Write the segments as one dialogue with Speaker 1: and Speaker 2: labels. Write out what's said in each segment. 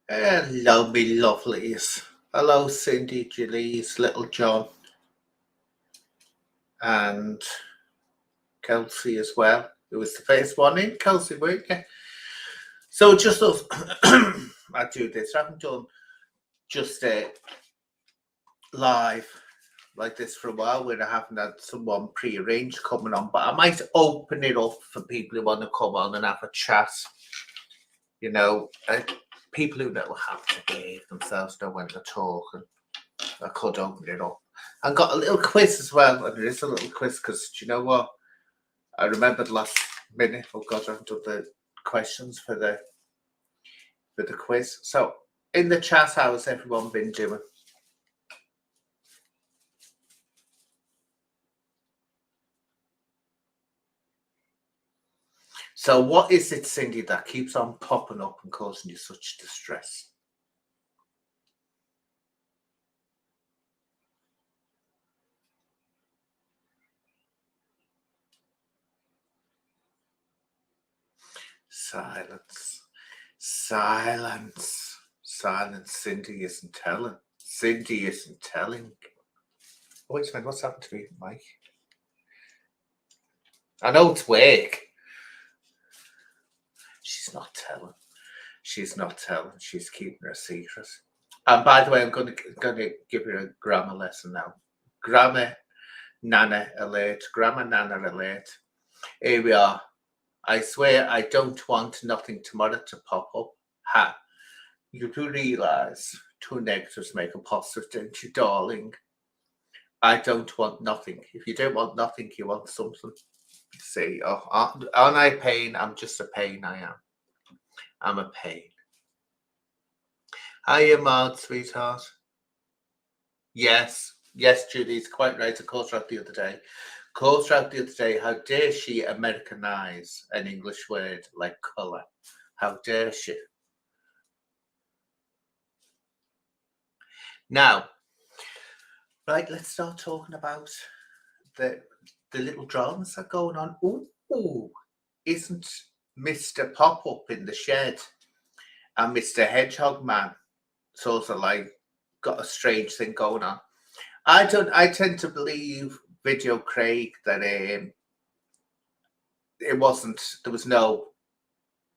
Speaker 1: Hello, me lovelies. Hello, Cindy, Gillies, Little John, and Kelsey as well. It was the first one in, Kelsey, weren't you? So just us, I do this. I haven't done just live like this for a while where I haven't had someone pre-arranged coming on, but I might open it up for people who want to come on and have a chat. You know, people who know how to behave themselves, know when to talk, and I could open it up. I got a little quiz as well, and it is a little quiz because do you know what? I remembered last minute. Oh God, I haven't done the questions for the quiz. So in the chat, how has everyone been doing? So what is it, Cindy, that keeps on popping up and causing you such distress? Silence. Silence. Silence. Cindy isn't telling. Cindy isn't telling. Oh, wait a minute, what's happened to me, Mike? I know it's work. She's not telling. She's not telling. She's keeping her secret. And by the way, I'm going to give you a grammar lesson now. Grammar Nana alert. Grammar Nana alert. Here we are. I swear I don't want nothing tomorrow to pop up. Ha. You do realise two negatives make a positive, don't you, darling? I don't want nothing. If you don't want nothing, you want something. See, aren't I a pain? I'm just a pain, I am. I'm a pain. Hiya, Maud, sweetheart. Yes, Judy's quite right. I called her out the other day. Called her out the other day. How dare she Americanize an English word like colour? How dare she? Now, right, let's start talking about the little dramas that are going on. Ooh, isn't Mr. Pop-Up in the shed and Mr. Hedgehog Man sort of like got a strange thing going on? I tend to believe Video Craig that it wasn't, there was no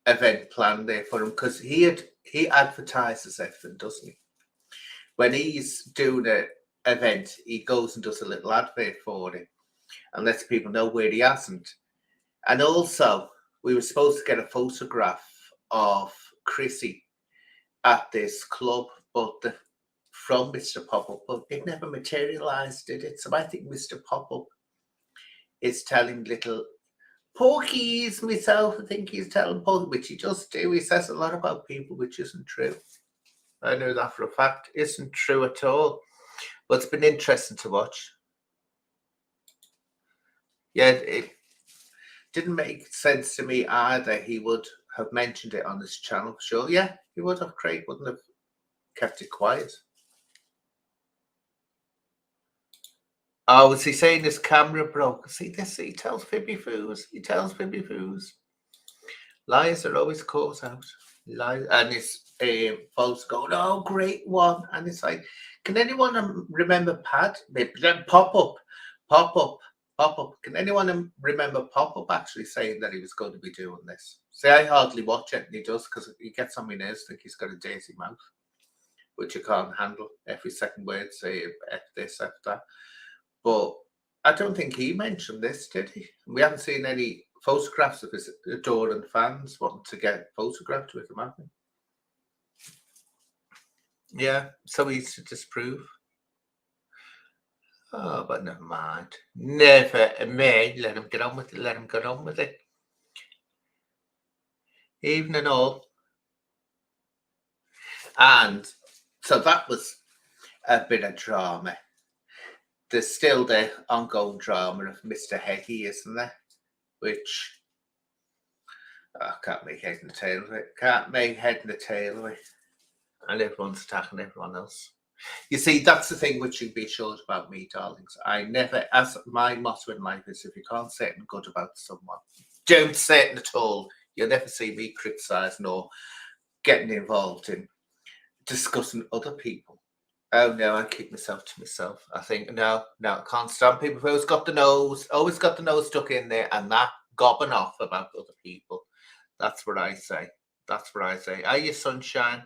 Speaker 1: event planned there for him because he advertises everything, doesn't he? When he's doing an event, he goes and does a little advert for it and lets people know where he hasn't. And also, we were supposed to get a photograph of Chrissy at this club, but from Mr. Pop-Up, but it never materialised, did it? So I think Mr. Pop-Up is telling little Porky's myself. I think he's telling Porky, which he just do. He says a lot about people, which isn't true. I know that for a fact. Isn't true at all. But it's been interesting to watch. Yeah, it didn't make sense to me either. He would have mentioned it on his channel, for sure. Yeah, he would have. Craig wouldn't have kept it quiet. Oh, was he saying his camera broke? See this? He tells fibby foos. He tells fibby foos. Lies are always caught out. Lies, and his folks going, "Oh, great one!" And it's like, can anyone remember Pop-Up? Can anyone remember Pop-Up actually saying that he was going to be doing this? See, I hardly watch it, and he does because he gets on my nerves. Think he's got a dirty mouth, which I can't handle. Every second word, say F this, F that. But I don't think he mentioned this, did he? We haven't seen any photographs of his adoring fans wanting to get photographed with him, have we? Yeah, so easy to disprove. Oh, but never mind. Never mind. Let him get on with it. Let him get on with it. Even and all. And so that was a bit of drama. There's still the ongoing drama of Mr. Heggie, isn't there? Which I can't make head and tail of it. Can't make head and tail of it. And everyone's attacking everyone else. You see, that's the thing which you can be sure about me, darlings. I never, as my motto in life is, if you can't say anything good about someone, don't say it at all. You'll never see me criticising or getting involved in discussing other people. Oh no, I keep myself to myself. I think no, I can't stand people who's got the nose, always got the nose stuck in there, and that gobbing off about other people. That's what I say. That's what I say. Are you sunshine?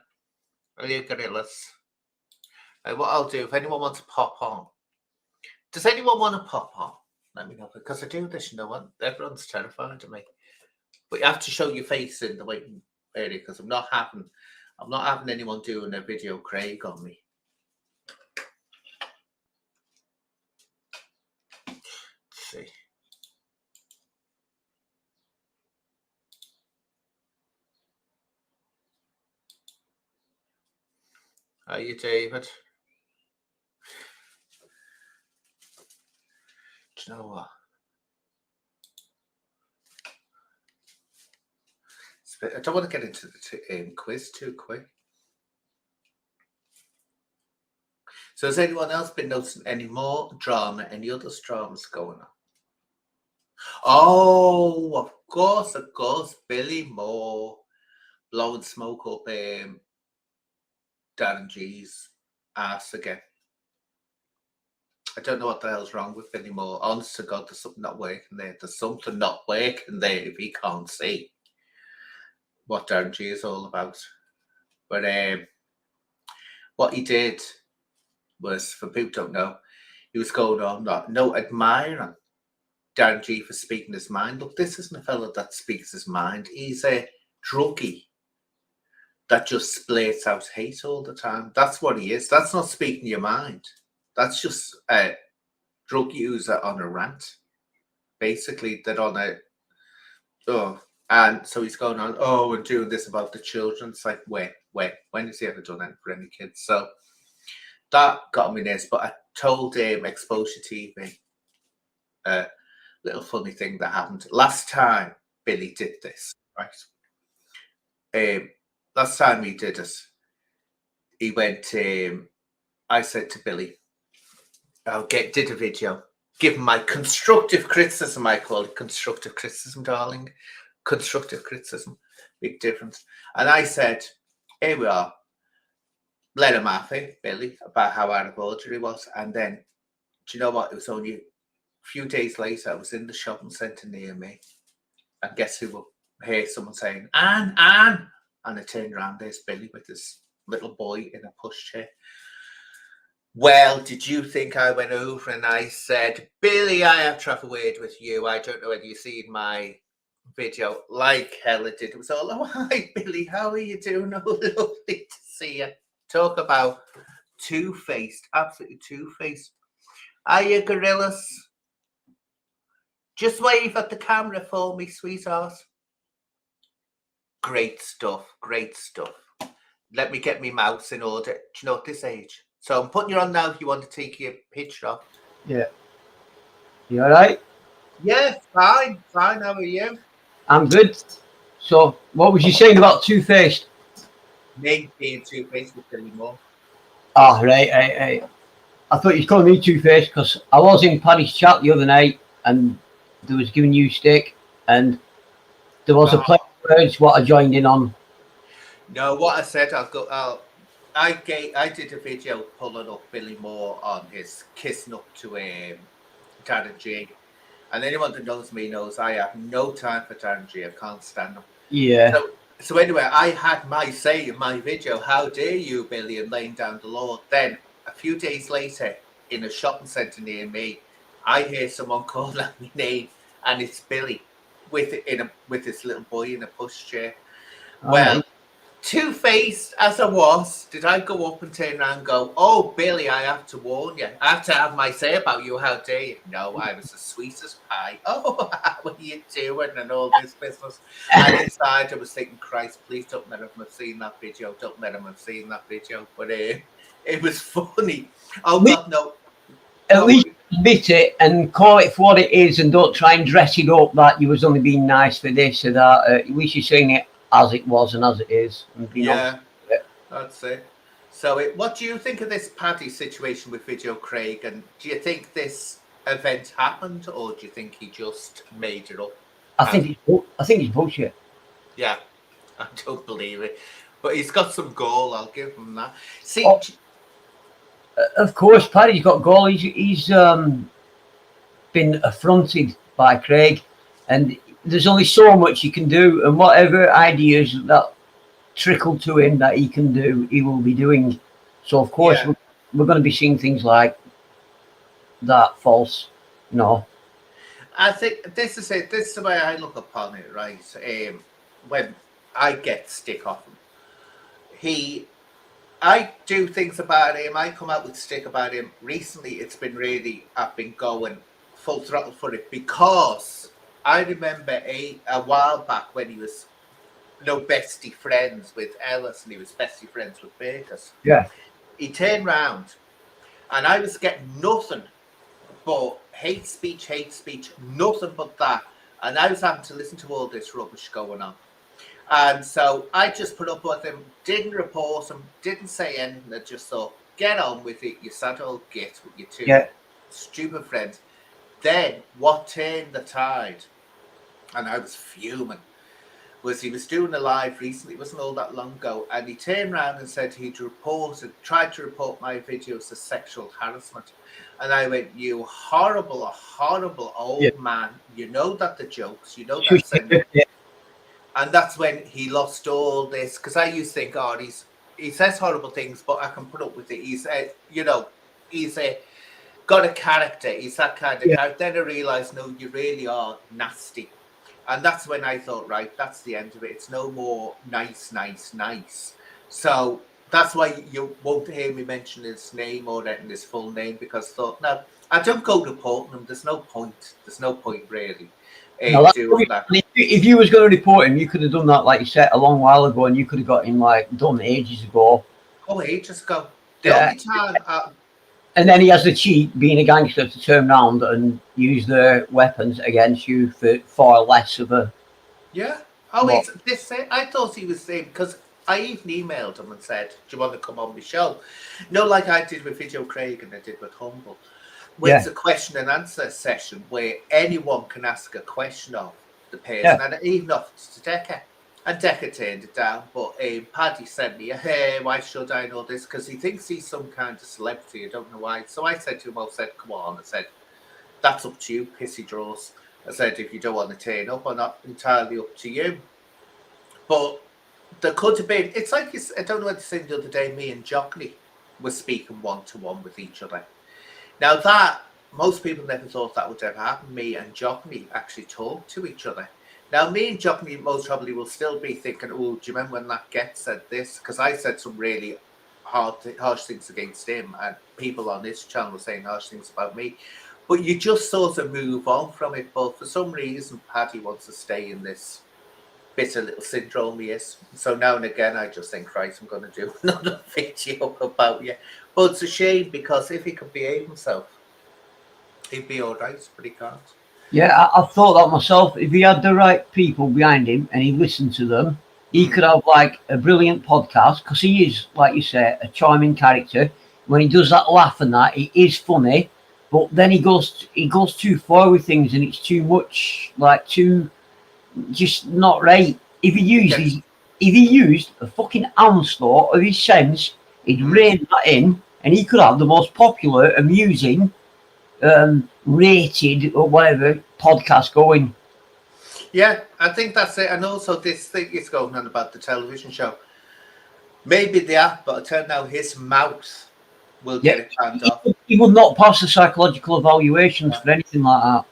Speaker 1: Are you gorillas? What I'll do, if anyone wants to pop on, does anyone want to pop on? Let me know, because I do this, you know what? Everyone's terrified of me. But you have to show your face in the waiting area, because I'm not having anyone doing a video Craig on me. Let's see. Are you David? Do you know what? I don't want to get into the quiz too quick. So has anyone else been noticing any more drama, any other dramas going on? Oh, of course, Billy Moore blowing smoke up Darren G's ass again. I don't know what the hell's wrong with Billy Moore. Honest to God, there's something not working there. There's something not working there if he can't see what Darren G is all about. But what he did was, for people who don't know, he was going on admiring Darren G for speaking his mind. Look, this isn't a fella that speaks his mind. He's a druggie that just splits out hate all the time. That's what he is. That's not speaking your mind. That's just a drug user on a rant. Basically, they're on a and so he's going on, and doing this about the children. It's like, when has he ever done that for any kids? So that got me this. But I told him Exposure TV a little funny thing that happened last time Billy did this, right? Last time he did it, he went. I said to Billy, did a video, give him my constructive criticism. I call it constructive criticism, darling. Constructive criticism, big difference. And I said, here we are. Let him have it, Billy, about how out of order he was. And then, do you know what? It was only a few days later, I was in the shopping centre near me. And guess who will hear someone saying, Anne. And I turned around, there's Billy with this little boy in a pushchair. Well, did you think I went over and I said, Billy, I have to have a word with you. I don't know whether you've seen my video. Like hell it did. It was all, oh, hi, Billy. How are you doing? Oh, lovely to see you. Talk about two-faced. Absolutely two-faced. Are you gorillas? Just wave at the camera for me, sweetheart. Great stuff. Great stuff. Let me get my mouse in order. Do you know, at this age? So I'm putting you on now if you want to take your picture off.
Speaker 2: Yeah. You all right?
Speaker 1: Yeah, fine. How are you?
Speaker 2: I'm good. So, what was you saying about Two-Faced?
Speaker 1: Me being two-faced with Billy Moore.
Speaker 2: Oh, right. I thought you was calling me Two-Faced because I was in Paddy's chat the other night and they was giving you stick and there was a play of words what I joined in on.
Speaker 1: No, what I said, I did a video pulling up Billy Moore on his kissing up to Darren G. And anyone that knows me knows I have no time for Darren G. I can't stand him.
Speaker 2: Yeah.
Speaker 1: So anyway, I had my say in my video, how dare you, Billy, and laying down the law. Then a few days later, in a shopping centre near me, I hear someone call out my name, and it's Billy with this little boy in a pushchair. Well,
Speaker 2: right.
Speaker 1: Two-faced as I was, did I go up and turn around and go, oh, Billy, I have to warn you. I have to have my say about you. How dare you? No, I was as sweet as pie. Oh, how are you doing? And all this business. And inside, I was thinking, Christ, please don't let him have seen that video. Don't let him have seen that video. But it was funny. Oh, God, no.
Speaker 2: At least admit it and call it for what it is and don't try and dress it up that you was only being nice for this or that. At least you're saying it as it was and as it is.
Speaker 1: Yeah, that's it. So what do you think of this Paddy situation with Video Craig? And do you think this event happened or do you think he just made it up?
Speaker 2: I think it's bullshit.
Speaker 1: Yeah, I don't believe it. But he's got some goal, I'll give him that. See,
Speaker 2: Oh, of course, Paddy's got goal. He's been affronted by Craig, and there's only so much he can do, and whatever ideas that trickle to him that he can do, he will be doing. So of course
Speaker 1: yeah,
Speaker 2: we're going to be seeing things like that false,
Speaker 1: I think this is it. This is the way I look upon it, right? When I get stick off him, I do things about him. I come out with stick about him. Recently, I've been going full throttle for it because I remember a while back when he was no bestie friends with Ellis and he was bestie friends with Bakers.
Speaker 2: yeah,
Speaker 1: He turned round and I was getting nothing but hate speech, nothing but that. And I was having to listen to all this rubbish going on. And so I just put up with him, didn't report him, didn't say anything. I just thought, get on with it, you sad old git with your two
Speaker 2: yeah,
Speaker 1: stupid friends. Then what turned the tide, and I was fuming, was he was doing a live recently, it wasn't all that long ago, and he turned around and said tried to report my videos as sexual harassment. And I went, you horrible
Speaker 2: yeah.
Speaker 1: old man. You know that the jokes, you know that's
Speaker 2: Yeah,
Speaker 1: and that's when he lost all this. Because I used to think, God, he says horrible things, but I can put up with it. He's got a character. He's that kind of
Speaker 2: yeah.
Speaker 1: character. Then I realized, no, you really are nasty. And that's when I thought, right, that's the end of it. It's no more nice. So that's why you won't hear me mention his name or his full name, because I thought, no, I don't go reporting him. There's no point. There's no point really
Speaker 2: No, that's
Speaker 1: doing that.
Speaker 2: if you was going to report him, you could have done that, like you said, a long while ago, and you could have got him like done ages ago.
Speaker 1: Oh, ages ago. The
Speaker 2: Yeah,
Speaker 1: only time,
Speaker 2: and then he has the cheat, being a gangster, to turn around and use their weapons against you for far less of a
Speaker 1: yeah. Oh,
Speaker 2: what?
Speaker 1: I thought he was saying, because I even emailed him and said, do you want to come on the show? No, like I did with Video Craig and I did with Humble. Where it's
Speaker 2: Yeah,
Speaker 1: a question and answer session where anyone can ask a question of the person,
Speaker 2: yeah,
Speaker 1: and even of to Decker. And Decker turned it down, but Paddy sent me, hey, why should I know this? Because he thinks he's some kind of celebrity. I don't know why. So I said to him, come on. I said, that's up to you, pissy draws. I said, if you don't want to turn up or not, entirely up to you. But there could have been, it's like, I don't know what to say the other day, me and Jockney were speaking one-to-one with each other. Now that, most people never thought that would ever happen. Me and Jockney actually talk to each other. Now, me and Jockney most probably will still be thinking, oh, do you remember when that Get said this? Because I said some really harsh things against him, and people on this channel were saying harsh things about me. But you just sort of move on from it. But for some reason, Paddy wants to stay in this bitter little syndrome he is. So now and again, I just think, Christ, I'm going to do another video about you. But it's a shame, because if he could behave himself, he'd be all right, but he can't.
Speaker 2: yeah. I've thought that myself. If he had the right people behind him and he listened to them, he could have like a brilliant podcast, because he is, like you say, a charming character. When he does that laugh and that, it is funny. But then he goes too far with things, and it's too much, like too just not right.
Speaker 1: Yes.
Speaker 2: If he used a fucking ounce of his sense, he'd rein that in, and he could have the most popular, amusing, rated or whatever podcast going.
Speaker 1: Yeah, I think that's it. And also, this thing is going on about the television show. Maybe the app, but I tell you now, his mouth will
Speaker 2: Yeah,
Speaker 1: get it turned off.
Speaker 2: he would not pass the psychological evaluations for anything like that.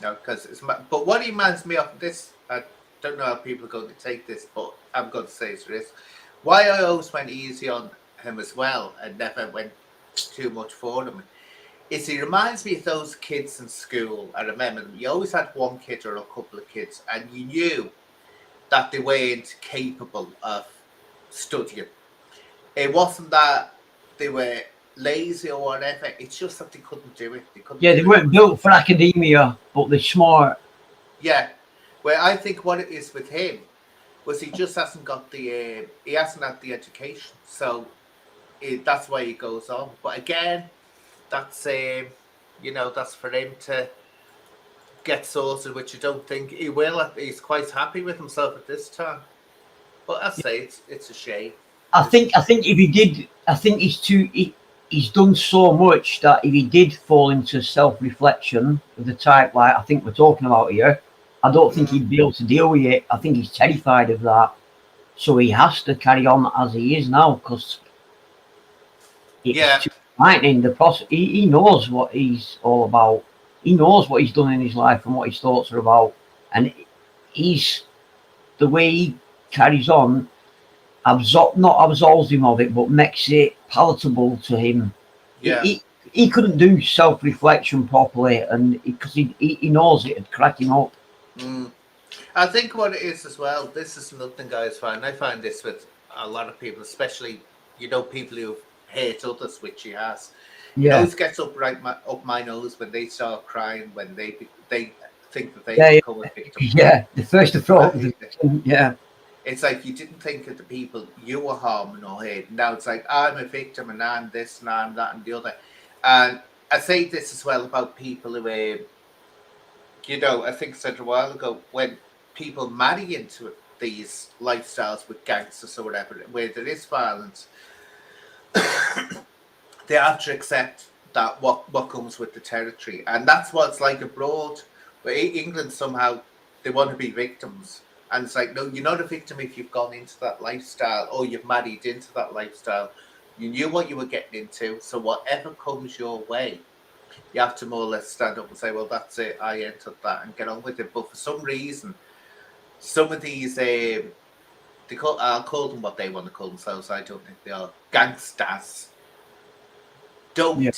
Speaker 1: No, because but what he reminds me of this, I don't know how people are going to take this, but I'm going to say it's this. Why I always went easy on him as well and never went too much for him is he reminds me of those kids in school. I remember them. You always had one kid or a couple of kids, and you knew that they weren't capable of studying. It wasn't that they were lazy or whatever. It's just that they couldn't do it. They couldn't
Speaker 2: Yeah, they
Speaker 1: do it.
Speaker 2: weren't built for academia, but they're smart.
Speaker 1: Yeah. Where I think what it is with him was he just hasn't got he hasn't had the education, so that's why he goes on. But again, that's that's for him to get sorted, which I don't think he will. He's quite happy with himself at this time. But I say it's a shame.
Speaker 2: I think if he did, I think he's done so much that if he did fall into self-reflection of the type like I think we're talking about here, I don't think
Speaker 1: Mm,
Speaker 2: he'd be able to deal with it. I think he's terrified of that, so he has to carry on as he is now because it's
Speaker 1: yeah,
Speaker 2: too frightening. The process, he knows what he's all about. He knows what he's done in his life and what his thoughts are about, and he's the way he carries on not absolves him of it, but makes it palatable to him. He,
Speaker 1: yeah.
Speaker 2: he, he couldn't do self reflection properly, and because he knows it'd crack him up.
Speaker 1: Mm. I think what it is as well. This is another thing guys find. I find this with a lot of people, especially people who hate others, which he has. It
Speaker 2: Yeah,
Speaker 1: always gets up my nose when they start crying when they think that they've
Speaker 2: yeah,
Speaker 1: become a victim,
Speaker 2: yeah. The first to throw up the
Speaker 1: right?
Speaker 2: yeah,
Speaker 1: It's like you didn't think of the people you were harming or hating. Now it's like I'm a victim and I'm this and I'm that and the other. And I say this as well about people who, I think I said a while ago when people marry into these lifestyles with gangsters or whatever, where there is violence, they have to accept that what comes with the territory, and that's what it's like abroad. But England somehow they want to be victims, and it's like no, you're not a victim if you've gone into that lifestyle or you've married into that lifestyle. You knew what you were getting into, so whatever comes your way, you have to more or less stand up and say, "Well, that's it. I entered that," and get on with it. But for some reason, some of these I'll call them what they want to call themselves. I don't think they are gangsters.
Speaker 2: yeah,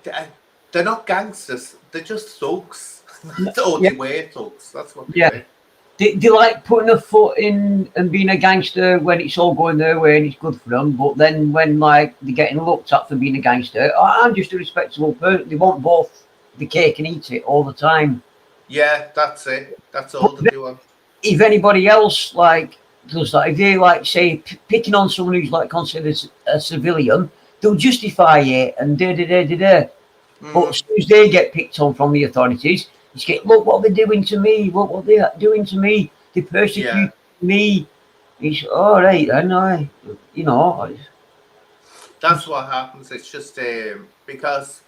Speaker 1: Don't they're not gangsters. They're just thugs, or
Speaker 2: yeah,
Speaker 1: they were thugs. That's what they
Speaker 2: yeah.
Speaker 1: were.
Speaker 2: They like putting a foot in and being a gangster when it's all going their way and it's good for them. But then when like they're getting looked at for being a gangster, I'm just a respectable person. They want both the cake and eat it all the time.
Speaker 1: Yeah, that's it. That's
Speaker 2: But
Speaker 1: all that they want.
Speaker 2: if anybody else like does that, if they like say picking on someone who's like considered a civilian, they'll justify it and da da da da da. But as
Speaker 1: Mm,
Speaker 2: soon as they get picked on from the authorities, it's get look what they're doing to me. Look what they're doing to me. They
Speaker 1: yeah,
Speaker 2: persecute me. It's all right, and you know, it's
Speaker 1: that's
Speaker 2: just
Speaker 1: what happens. It's just because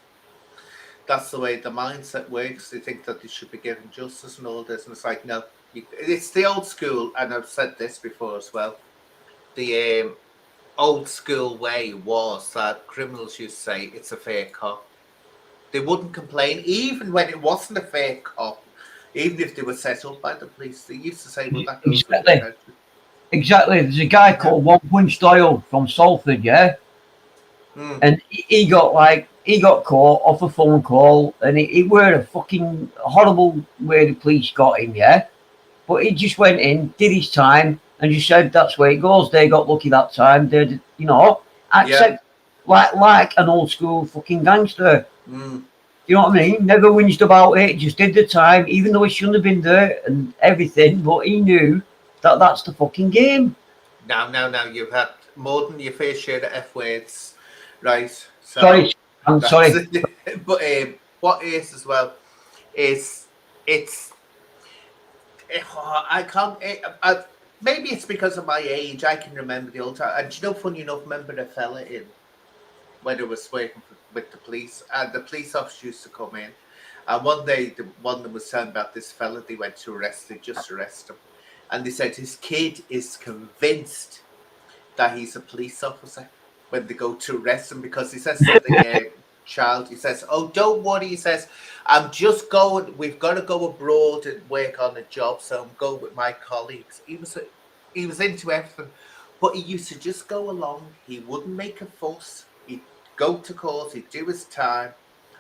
Speaker 1: that's the way the mindset works. They think that they should be given justice and all this, and it's like no. It's the old school, and I've said this before as well. The old school way was that criminals used to say it's a fair cop. They wouldn't complain, even when it wasn't a fair cop, even if they were set up by the police. They used to say, well, that goes with the
Speaker 2: exactly,
Speaker 1: territory.
Speaker 2: exactly. There's a guy
Speaker 1: Yeah.
Speaker 2: called One Punch Doyle from Salford, yeah,
Speaker 1: Mm.
Speaker 2: and he got caught off a phone call, and it were a fucking horrible way the police got him, yeah. But he just went in, did his time, and just said that's where it goes. They got lucky that time. They,
Speaker 1: Yeah.
Speaker 2: accept like an old school fucking gangster.
Speaker 1: Mm.
Speaker 2: You know what I mean? Never whinged about it. Just did the time, even though he shouldn't have been there and everything. But he knew that that's the fucking game.
Speaker 1: Now, you've had more than your fair share of F words, right?
Speaker 2: Sorry,
Speaker 1: So
Speaker 2: I'm
Speaker 1: that's
Speaker 2: sorry.
Speaker 1: it. But what is as well is it's I can't. Maybe it's because of my age. I can remember the old time. And funny enough, remember the fella in when I was working with the police, and the police officer used to come in. And one day, one of them was telling about this fella they went to arrest. They just arrest him, and they said his kid is convinced that he's a police officer when they go to arrest him because he says to the child, he says, "Oh, don't worry," he says, "I'm just going. We've got to go abroad and work on a job, so I'm going with my colleagues." He was into everything, but he used to just go along. He wouldn't make a fuss. He'd go to court. He'd do his time,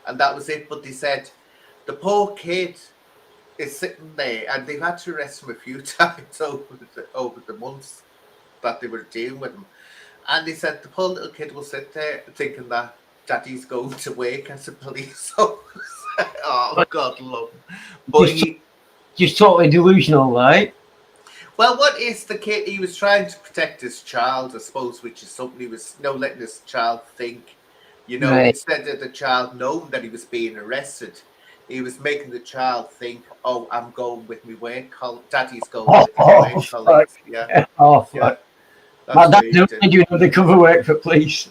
Speaker 1: and that was it. But they said the poor kid is sitting there, and they've had to arrest him a few times over the months that they were dealing with him. And he said the poor little kid will sit there thinking that daddy's going to work as a police officer. Oh, God love him. But
Speaker 2: Just, just totally delusional, right?
Speaker 1: well, what is the kid? He was trying to protect his child, I suppose, which is something he was letting his child think.
Speaker 2: Right.
Speaker 1: Instead of the child knowing that he was being arrested, He was making the child think, "Oh, I'm going with me work Daddy's going
Speaker 2: Oh,
Speaker 1: with his work
Speaker 2: fuck.
Speaker 1: colleagues." Yeah,
Speaker 2: Oh,
Speaker 1: yeah,
Speaker 2: fuck. My
Speaker 1: that's
Speaker 2: dad
Speaker 1: what he
Speaker 2: knew
Speaker 1: did.
Speaker 2: I do undercover work for police.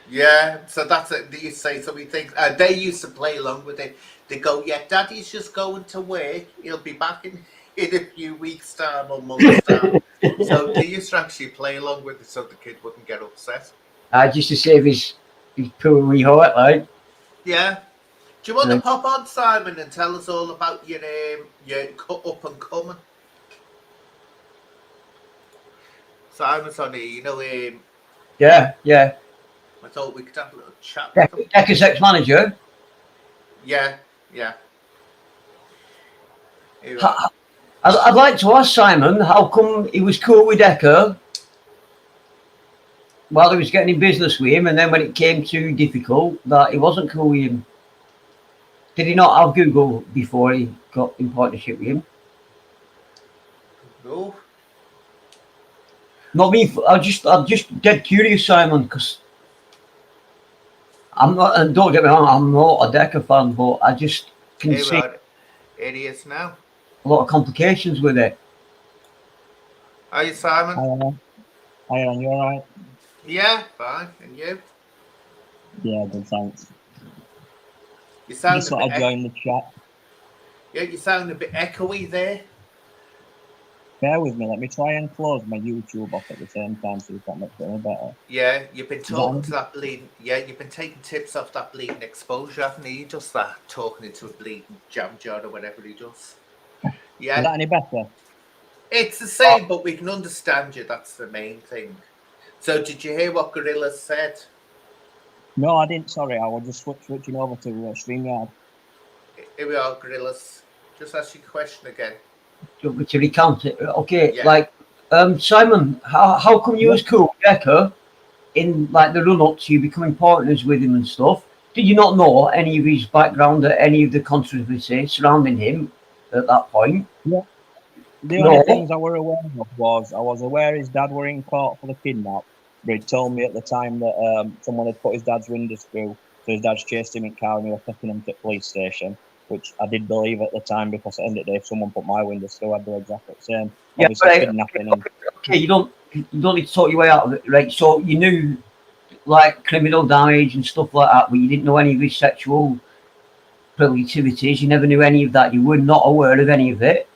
Speaker 1: Yeah, so that's it. Do you say so? He thinks they used to play along with it. They go, "Yeah, Daddy's just going to work. He'll be back in a few weeks' time or months' time." So they used to actually play along with it so the kid wouldn't get upset.
Speaker 2: Just to save his poor wee heart, like.
Speaker 1: Yeah. Do you want to
Speaker 2: Right.
Speaker 1: pop on, Simon, and tell us all about your up and coming? Simon's on here.
Speaker 2: Yeah, yeah.
Speaker 1: I thought we could have a little chat with him.
Speaker 2: Decker's ex-manager.
Speaker 1: Yeah, yeah. Here we
Speaker 2: Ha-
Speaker 1: are.
Speaker 2: I'd like to ask Simon how come he was cool with Decker while he was getting in business with him, and then when it came too difficult, that he wasn't cool with him. Did he not have Google before he got in partnership with him?
Speaker 1: No.
Speaker 2: Not me. I'm just dead curious, Simon, because I'm not. And don't get me wrong, I'm not a Decker fan, but I just can
Speaker 1: Here we
Speaker 2: see
Speaker 1: are. Here he is now.
Speaker 2: a lot of complications with it.
Speaker 1: Are you, Simon?
Speaker 3: Hi, Alan, you alright?
Speaker 1: Yeah, fine. And you?
Speaker 3: Yeah, good, thanks.
Speaker 1: You sound
Speaker 3: Just
Speaker 1: a
Speaker 3: thought
Speaker 1: bit.
Speaker 3: I'd join the chat.
Speaker 1: Yeah, you sound a bit echoey there.
Speaker 3: Bear with me, let me try and close my YouTube off at the same time so that makes it any better.
Speaker 1: Yeah, you've been talking
Speaker 3: any-
Speaker 1: to that bleeding. Yeah, you've been taking tips off that bleeding exposure, haven't you? He does that, talking into a bleeding jam jar or whatever he does.
Speaker 3: Is
Speaker 1: Yeah,
Speaker 3: that any better?
Speaker 1: it's the same, but we can understand you. That's the main thing. So, did you hear what Gorilla said?
Speaker 3: No, I didn't, sorry, I was just switching over to StreamYard.
Speaker 1: Here we are, Gorillas. Just ask your question again.
Speaker 2: Do you want me to recount it? Okay,
Speaker 1: Yeah.
Speaker 2: like Simon, how come you was cool with Decker in like the run up to you becoming partners with him and stuff? Did you not know any of his background or any of the controversy surrounding him at that point?
Speaker 3: Yeah. The
Speaker 2: No.
Speaker 3: only things I were aware of was I was aware his dad were in court for the kidnap, but he told me at the time that someone had put his dad's windows through, so his dad's chased him in car and he was taking him to the police station, which I did believe at the time because at the end of the day, if someone put my windows through, I'd do exactly the same.
Speaker 2: Yeah,
Speaker 3: Obviously,
Speaker 2: but
Speaker 3: kidnapping and
Speaker 2: okay, you don't need to talk your way out of it, right? So you knew like criminal damage and stuff like that, but you didn't know any of his sexual proclivities. You never knew any of that. You were not aware of any of it.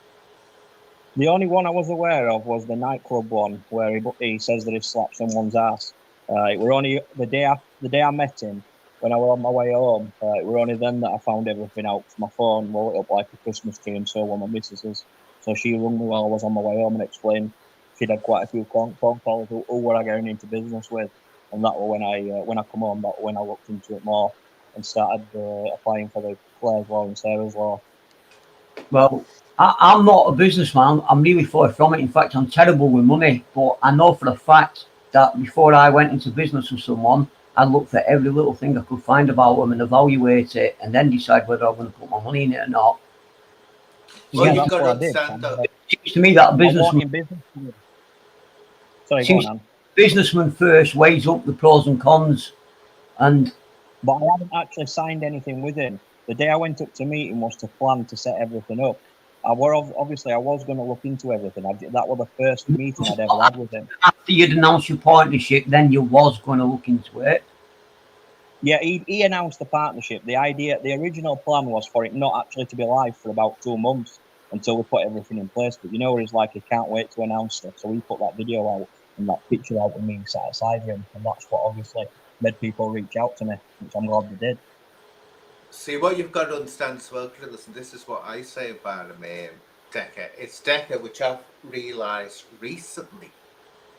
Speaker 3: the only one I was aware of was the nightclub one, where he says that he slapped someone's ass. It were only the day I met him, when I was on my way home. It were only then that I found everything out. My phone lit up like a Christmas tree, and so were my missus's. So she rang me while I was on my way home and explained she'd had quite a few phone calls who were I getting into business with, and that was when I come home. That was when I looked into it more and started applying for the Claire's Law and Sarah's Law.
Speaker 2: Well, I'm not a businessman. I'm really far from it. In fact, I'm terrible with money. But I know for a fact that before I went into business with someone, I looked at every little thing I could find about them and evaluate it, and then decide whether I'm going to put my money in it or not.
Speaker 1: Well,
Speaker 3: Yeah,
Speaker 1: you've
Speaker 3: that's
Speaker 1: got to
Speaker 3: what I did.
Speaker 1: understand though.
Speaker 2: It seems to me that a
Speaker 3: I'm
Speaker 2: businessman,
Speaker 3: walking business. Sorry, go on.
Speaker 2: businessman first weighs up the pros and cons, and
Speaker 3: But I haven't actually signed anything with him. The day I went up to meet him was to plan to set everything up. Obviously I was going to look into everything. That was the first meeting I'd ever had with him.
Speaker 2: after you'd announced your partnership, then you was going to look into it.
Speaker 3: Yeah, he announced the partnership. The original plan was for it not actually to be live for about 2 months until we put everything in place. But you know, he's like, he can't wait to announce stuff. So we put that video out and that picture out with me sat beside him. And that's what obviously made people reach out to me, which I'm glad they did.
Speaker 1: See, what you've got to understand as well, Gorillas, and this is what I say about him, Decker. It's Decker, which I've realised recently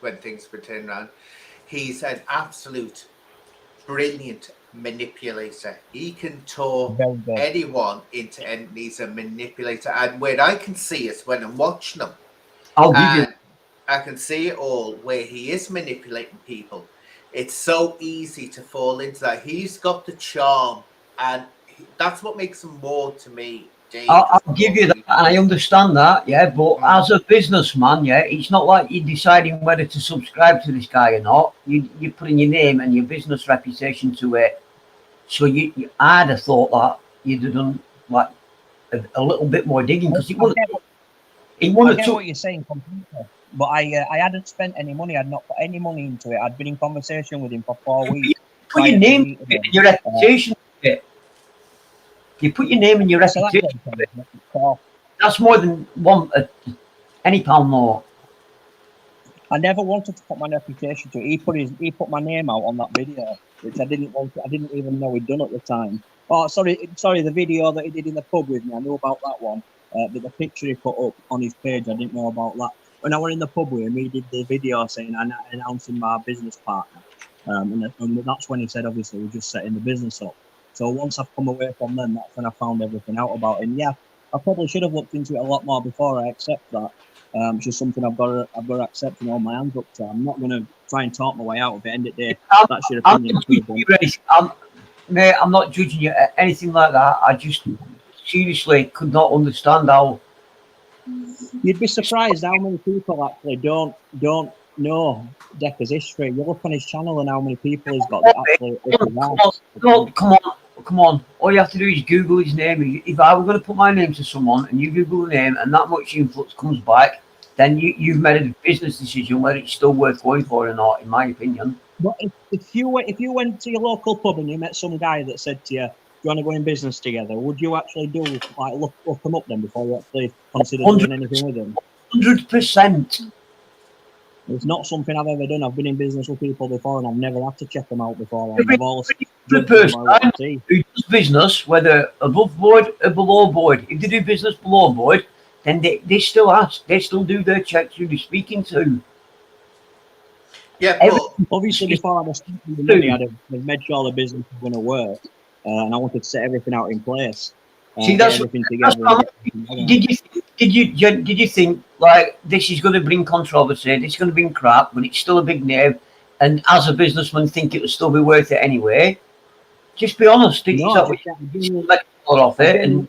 Speaker 1: when things were turned around. He's an absolute brilliant manipulator. He can talk
Speaker 3: Very good.
Speaker 1: anyone into anything. He's a manipulator. And where I can see is when I'm watching him,
Speaker 2: I'll give you.
Speaker 1: and I can see it all where he is manipulating people. It's so easy to fall into that. He's got the charm, and that's what makes him more to me.
Speaker 2: I'll give you that, and I understand that, yeah. But as a businessman, yeah, it's not like you're deciding whether to subscribe to this guy or not. You're putting your name and your business reputation to it. So I'd have thought that you'd have done like a little bit more digging because
Speaker 3: I get
Speaker 2: took.
Speaker 3: what you're saying completely, but I hadn't spent any money. I'd not put any money into it. I'd been in conversation with him for 4 weeks.
Speaker 2: Put your name and your reputation into it. You put your name and your
Speaker 3: So
Speaker 2: reputation.
Speaker 3: that
Speaker 2: That's more than any pound more.
Speaker 3: I never wanted to put my reputation to it. He put my name out on that video, which I didn't want. I didn't even know he'd done at the time. Oh, sorry, the video that he did in the pub with me. I knew about that one, but the picture he put up on his page, I didn't know about that. When I were in the pub with him, he did the video saying announcing my business partner, and that's when he said, obviously, we're just setting the business up. So once I've come away from them, that's when I found everything out about him. Yeah, I probably should have looked into it a lot more before I accept that. It's just something I've got to accept and hold my hands up to. I'm not going to try and talk my way out of it. End of the day, that's your opinion.
Speaker 2: Mate, I'm not judging you anything like that. I just seriously could not understand how.
Speaker 3: You'd be surprised how many people actually don't know Decker's history. You look on his channel and how many people he's got that actually.
Speaker 2: Come on. All you have to do is Google his name. If I were going to put my name to someone and you Google the name and that much influx comes back, then you've made a business decision whether it's still worth going for or not, in my opinion.
Speaker 3: But if you went to your local pub and you met some guy that said to you, "Do you want to go in business together?" Would you actually look them up then before you actually consider doing anything with them?
Speaker 2: 100%.
Speaker 3: It's not something I've ever done. I've been in business with people before, and I've never had to check them out before. I've always
Speaker 2: the person who does business, whether above board or below board, if they do business below board, then they still ask. They still do their checks who they're speaking to.
Speaker 1: Yeah, but
Speaker 3: obviously before I was spending the money, I'd have made sure the business was going to work, and I wanted to set everything out in place.
Speaker 2: See, that's
Speaker 3: everything together.
Speaker 2: Did you think like this is going to bring controversy? This is going to bring crap, but it's still a big name, and as a businessman, think it would still be worth it anyway? Just be honest.
Speaker 3: No,
Speaker 2: off it, and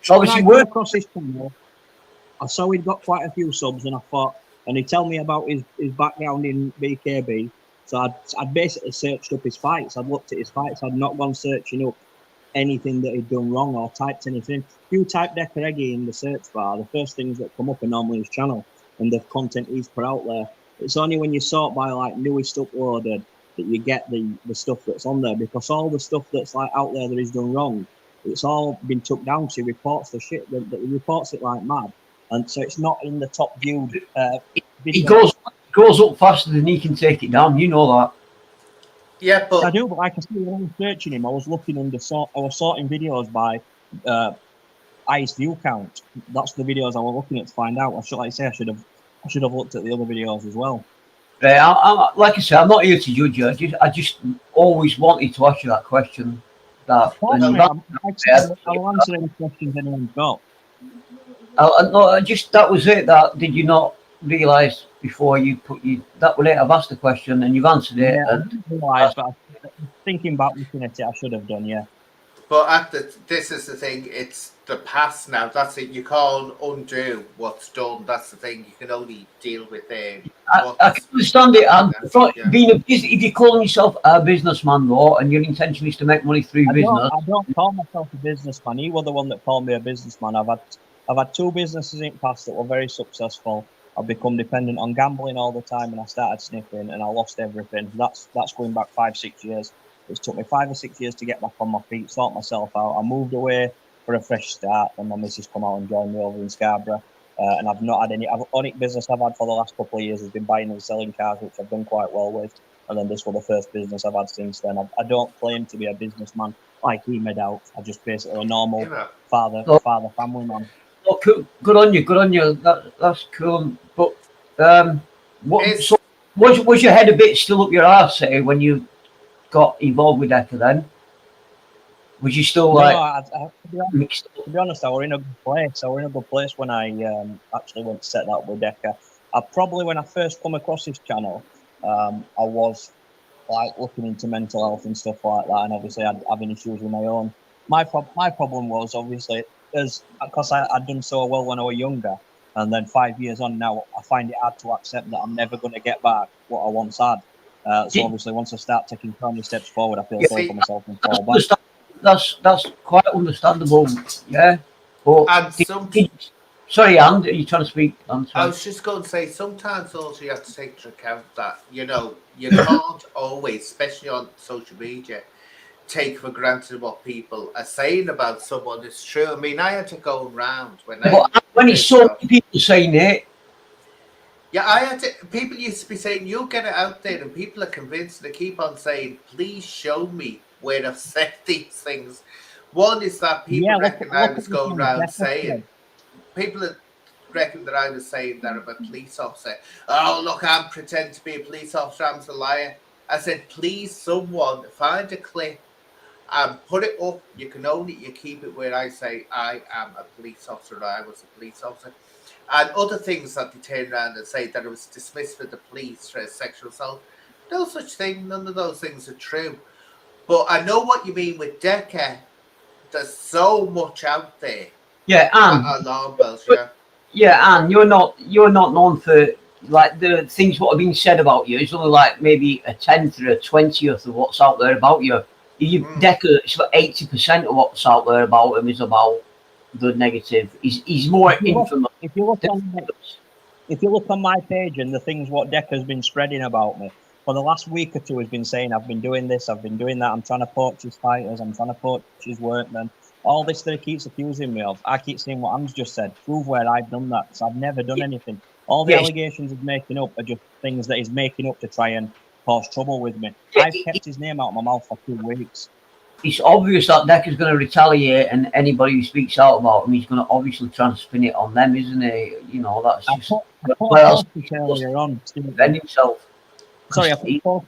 Speaker 3: obviously work across his channel. I saw he'd got quite a few subs, and I thought, and he'd tell me about his background in BKB. So I'd basically searched up his fights. I'd looked at his fights. I'd not gone searching up anything that he'd done wrong or typed anything. If you type Decker Eggy in the search bar, the first things that come up are normally his channel and the content he's put out there. It's only when you sort by like newest uploaded that you get the stuff that's on there, because all the stuff that's like out there that he's done wrong, it's all been took down. So he reports the shit, that he reports it like mad. And so it's not in the top viewed
Speaker 2: video. It goes up faster than he can take it down. You know that.
Speaker 1: Yeah, but
Speaker 3: I do. But like I said, when I was searching him, I was looking I was sorting videos by highest view count. That's the videos I was looking at to find out. I should have looked at the other videos as well.
Speaker 2: Right, like I said, I'm not here to judge you. I just always wanted to ask you that question.
Speaker 3: I'll answer any questions anyone's got.
Speaker 2: No, that was it. That did you not realise before you that was it? I've asked the question and you've answered it.
Speaker 3: Yeah, I didn't realise, but thinking about looking at it, I should have done. Yeah.
Speaker 1: But this is the thing. It's the past now. That's it. You can't undo what's done. That's the thing. You can only deal with it.
Speaker 2: I can understand it. If you're calling yourself a businessman, though, and your intention is to make money through business,
Speaker 3: I don't call myself a businessman. He was the one that called me a businessman. I've had two businesses in the past that were very successful. I've become dependent on gambling all the time, and I started sniffing, and I lost everything. That's going back 5-6 years. It's took me 5 or 6 years to get back on my feet, sort myself out. I moved away for a fresh start, and my missus come out and joined me over in Scarborough. And I've not had any. Only business I've had for the last couple of years has been buying and selling cars, which I've done quite well with. And then this was the first business I've had since then. I don't claim to be a businessman like he made out. I'm just basically a normal father family man.
Speaker 2: Oh, cool. Good on you. That's cool. But was your head a bit still up your arse when you got involved with Decker then? Was you still
Speaker 3: to be honest, I were in a good place. I were in a good place when I actually went to set that up with Decker. When I first come across his channel, I was like looking into mental health and stuff like that, and obviously having issues with my own. My problem was obviously because I'd done so well when I was younger, and then 5 years on now, I find it hard to accept that I'm never going to get back what I once had. So obviously, once I start taking tiny steps forward, I feel sorry for myself and fall back.
Speaker 2: that's quite understandable. Yeah, but
Speaker 1: And some,
Speaker 2: sorry, Anne, are you trying to speak? I'm
Speaker 1: I
Speaker 2: sorry.
Speaker 1: was just going to say, sometimes also you have to take into account that, you can't always, especially on social media, take for granted what people are saying about someone. It's true. I mean, I had to go around when I
Speaker 2: But when it's
Speaker 1: first
Speaker 2: so
Speaker 1: got.
Speaker 2: many people saying it,
Speaker 1: Yeah, I had to. People used to be saying, "You get it out there," and people are convinced. They keep on saying, "Please show me where I've said these things." One is that people
Speaker 3: Yeah,
Speaker 1: reckon I
Speaker 3: look
Speaker 1: was
Speaker 3: at the
Speaker 1: going
Speaker 3: thing
Speaker 1: around
Speaker 3: Becca
Speaker 1: saying,
Speaker 3: said.
Speaker 1: people reckon that I was saying that I'm a police officer. Oh, look, I'm pretending to be a police officer. I'm a liar. I said, please, someone find a clip and put it up. You keep it where I say I am a police officer. Or I was a police officer, and other things that they turn around and say that it was dismissed with the police for sexual assault. No such thing. None of those things are true. But I know what you mean with Decca. There's so much out there.
Speaker 2: yeah,
Speaker 1: That
Speaker 2: Anne,
Speaker 1: alarm bells, yeah.
Speaker 2: yeah, Anne, you're not known for like the things what have been said about you. It's only like maybe a tenth or a 20th of what's out there about you. You Decker, it's about 80% of what's out there about him is about the negative. He's more
Speaker 3: If you look,
Speaker 2: infamous.
Speaker 3: if you look on if you look on my page and the things what Decca's been spreading about me for the last week or two, has been saying I've been doing this, I've been doing that, I'm trying to poach his fighters, I'm trying to poach his workmen. All this that he keeps accusing me of, I keep saying what Anne's just said. Prove where I've done that. So I've never done anything. All the
Speaker 2: Yes,
Speaker 3: allegations he's making up are just things that he's making up to try and cause trouble with me. I've kept his name out of my mouth for 2 weeks.
Speaker 2: it's obvious that Decker's going to retaliate, and anybody who speaks out about him, he's going to obviously try and spin it on them, isn't he? That's
Speaker 3: I
Speaker 2: just
Speaker 3: put, I put
Speaker 2: where
Speaker 3: a
Speaker 2: else
Speaker 3: post up earlier on.
Speaker 2: defend himself.
Speaker 3: Sorry,
Speaker 2: Because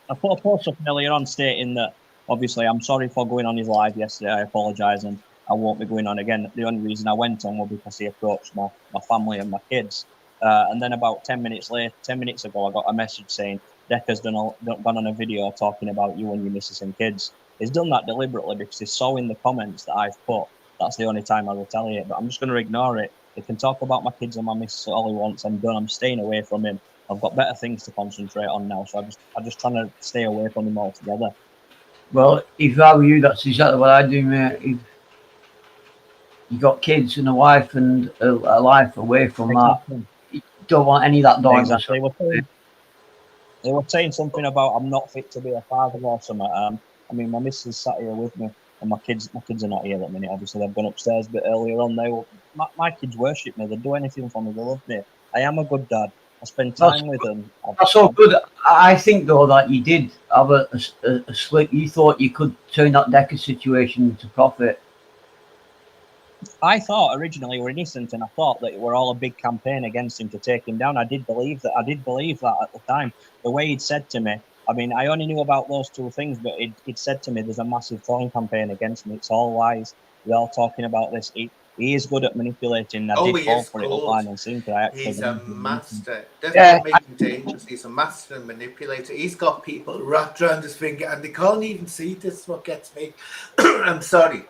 Speaker 3: I put a post up earlier on stating that obviously I'm sorry for going on his live yesterday. I apologise and I won't be going on again. The only reason I went on was because he approached my family and my kids. And then about 10 minutes ago, I got a message saying Decca's gone on a video talking about you and your missus and kids. He's done that deliberately because he saw in the comments that I've put. That's the only time I retaliate. But I'm just going to ignore it. He can talk about my kids and my missus all he wants. I'm done. I'm staying away from him. I've got better things to concentrate on now, so I'm just trying to stay away from him altogether.
Speaker 2: well, if I were you, that's exactly what I'd do, mate. If you got kids and a wife and a life away from that,
Speaker 3: Exactly.
Speaker 2: you don't want any of that darkness.
Speaker 3: Exactly. They were saying something about I'm not fit to be a father or something. I mean, my missus sat here with me, and my kids are not here at the minute. Obviously, they've gone upstairs a bit earlier on. My kids worship me. They'd do anything for me. They love me. I am a good dad. I spend
Speaker 2: That's,
Speaker 3: time with them.
Speaker 2: that's all good. I think though that you did have a slip. You thought you could turn that Decker situation to profit.
Speaker 3: I thought originally we were innocent, and I thought that it were all a big campaign against him to take him down. I did believe that. I did believe that at the time. The way he'd said to me, I mean, I only knew about those two things, but he'd said to me, "There's a massive trolling campaign against me. It's all lies. They're all talking about this." He is good at manipulating. I
Speaker 1: Oh,
Speaker 3: did
Speaker 1: he
Speaker 3: fall
Speaker 1: is
Speaker 3: for it, up,
Speaker 1: good.
Speaker 3: line, and sinker. I actually
Speaker 1: He's a
Speaker 3: believed him.
Speaker 1: master. That's
Speaker 2: Yeah,
Speaker 1: what makes him dangerous. He's a master and manipulator. He's got people wrapped around his finger and they can't even see. This is what gets me. I'm sorry.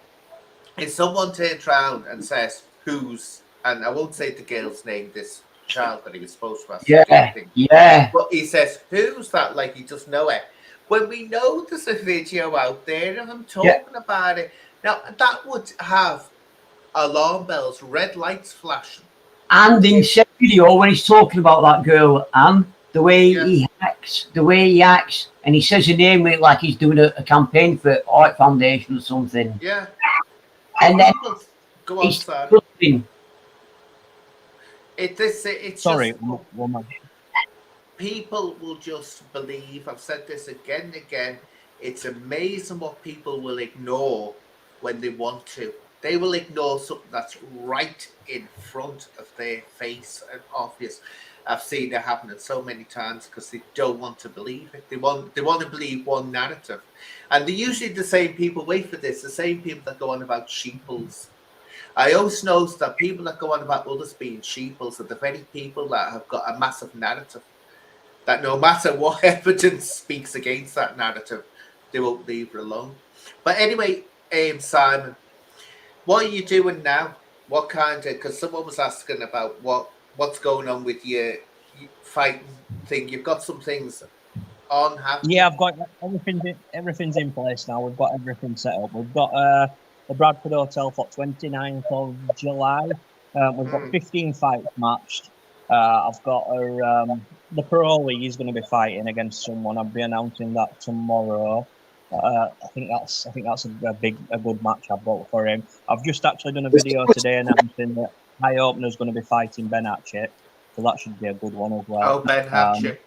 Speaker 1: If someone turns around and says, who's, and I won't say the girl's name, this child that he was supposed to have doing
Speaker 2: yeah,
Speaker 1: things,
Speaker 2: yeah.
Speaker 1: but he says, who's that? Like he just know it. When we know there's a video out there of him
Speaker 2: Yeah.
Speaker 1: talking about it, now that would have alarm bells, red lights flashing.
Speaker 2: And in said video, when he's talking about that girl, Anne, the way
Speaker 1: Yeah.
Speaker 2: he acts, and he says her name like he's doing a campaign for Art Foundation or something.
Speaker 1: Yeah.
Speaker 2: And then
Speaker 1: People go on,
Speaker 2: he's
Speaker 1: son.
Speaker 2: trusting.
Speaker 1: It's
Speaker 3: Sorry,
Speaker 1: just
Speaker 3: woman.
Speaker 1: people will just believe. I've said this again and again. It's amazing what people will ignore when they want to. They will ignore something that's right in front of their face and obvious. I've seen it happening so many times because they don't want to believe it. They want to believe one narrative, and they're usually the same people. Wait for this: the same people that go on about sheeples. I always know that people that go on about others being sheeples are the very people that have got a massive narrative. That no matter what evidence speaks against that narrative, they won't leave it alone. But anyway, Simon, what are you doing now? What kind of? Because someone was asking about what's going on with your fighting thing. You've got some things on, have
Speaker 3: Yeah, I've got everything's in place now. We've got everything set up. We've got the Bradford Hotel for 29th of July. We've got 15 fights matched. I've got the Pro League is going to be fighting against someone. I'll be announcing that tomorrow. I think that's a good match I've got for him. I've just actually done a video today announcing that my opener's going to be fighting Ben Hatchett, so that should be a good one as well.
Speaker 1: Oh, Ben Hatchett.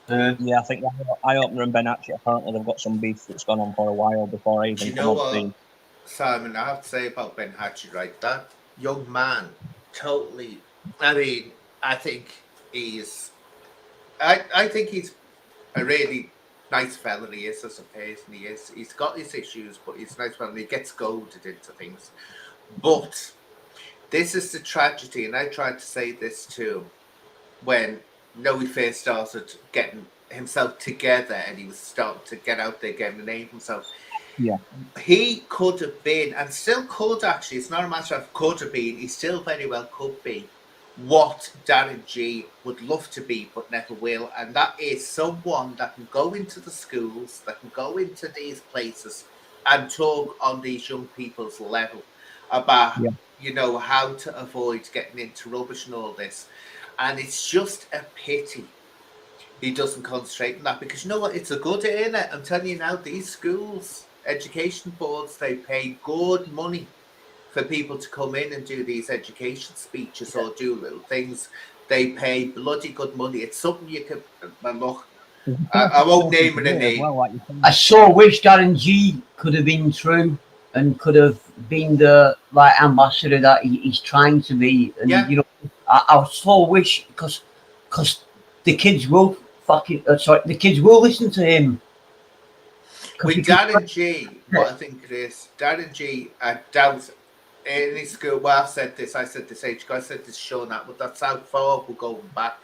Speaker 3: Yeah, I think the eye opener and Ben Hatchett, apparently they've got some beef that's gone on for a while before I even
Speaker 1: Do you
Speaker 3: come
Speaker 1: know
Speaker 3: on
Speaker 1: what,
Speaker 3: scene.
Speaker 1: Simon, I have to say about Ben Hatchett, right? That young man, totally. I mean, I think he's. I think he's a really nice fella. He is as a person. He is. He's got his issues, but he's a nice fella. He gets goaded into things. But this is the tragedy, and I tried to say this too when Noe first started getting himself together, and he was starting to get out there, getting the name himself.
Speaker 3: Yeah.
Speaker 1: He could have been, and still could actually, it's not a matter of could have been, he still very well could be, what Darren G would love to be, but never will. And that is someone that can go into the schools, that can go into these places and talk on these young people's level about, how to avoid getting into rubbish and all this. And it's just a pity he doesn't concentrate on that, because you know what, it's a good in it. I'm telling you now, these schools, education boards, they pay good money for people to come in and do these education speeches or do little things. They pay bloody good money. It's something you can look. I won't name it a name.
Speaker 2: I so wish Darren G could have been true and could have been the ambassador that he's trying to be. And I so wish, because the kids will the kids will listen to him.
Speaker 1: With Darren G, what I think it is, Darren G, I doubt any school. Well, I said this age ago. I said this Sean Atwood. That's how far we're going back.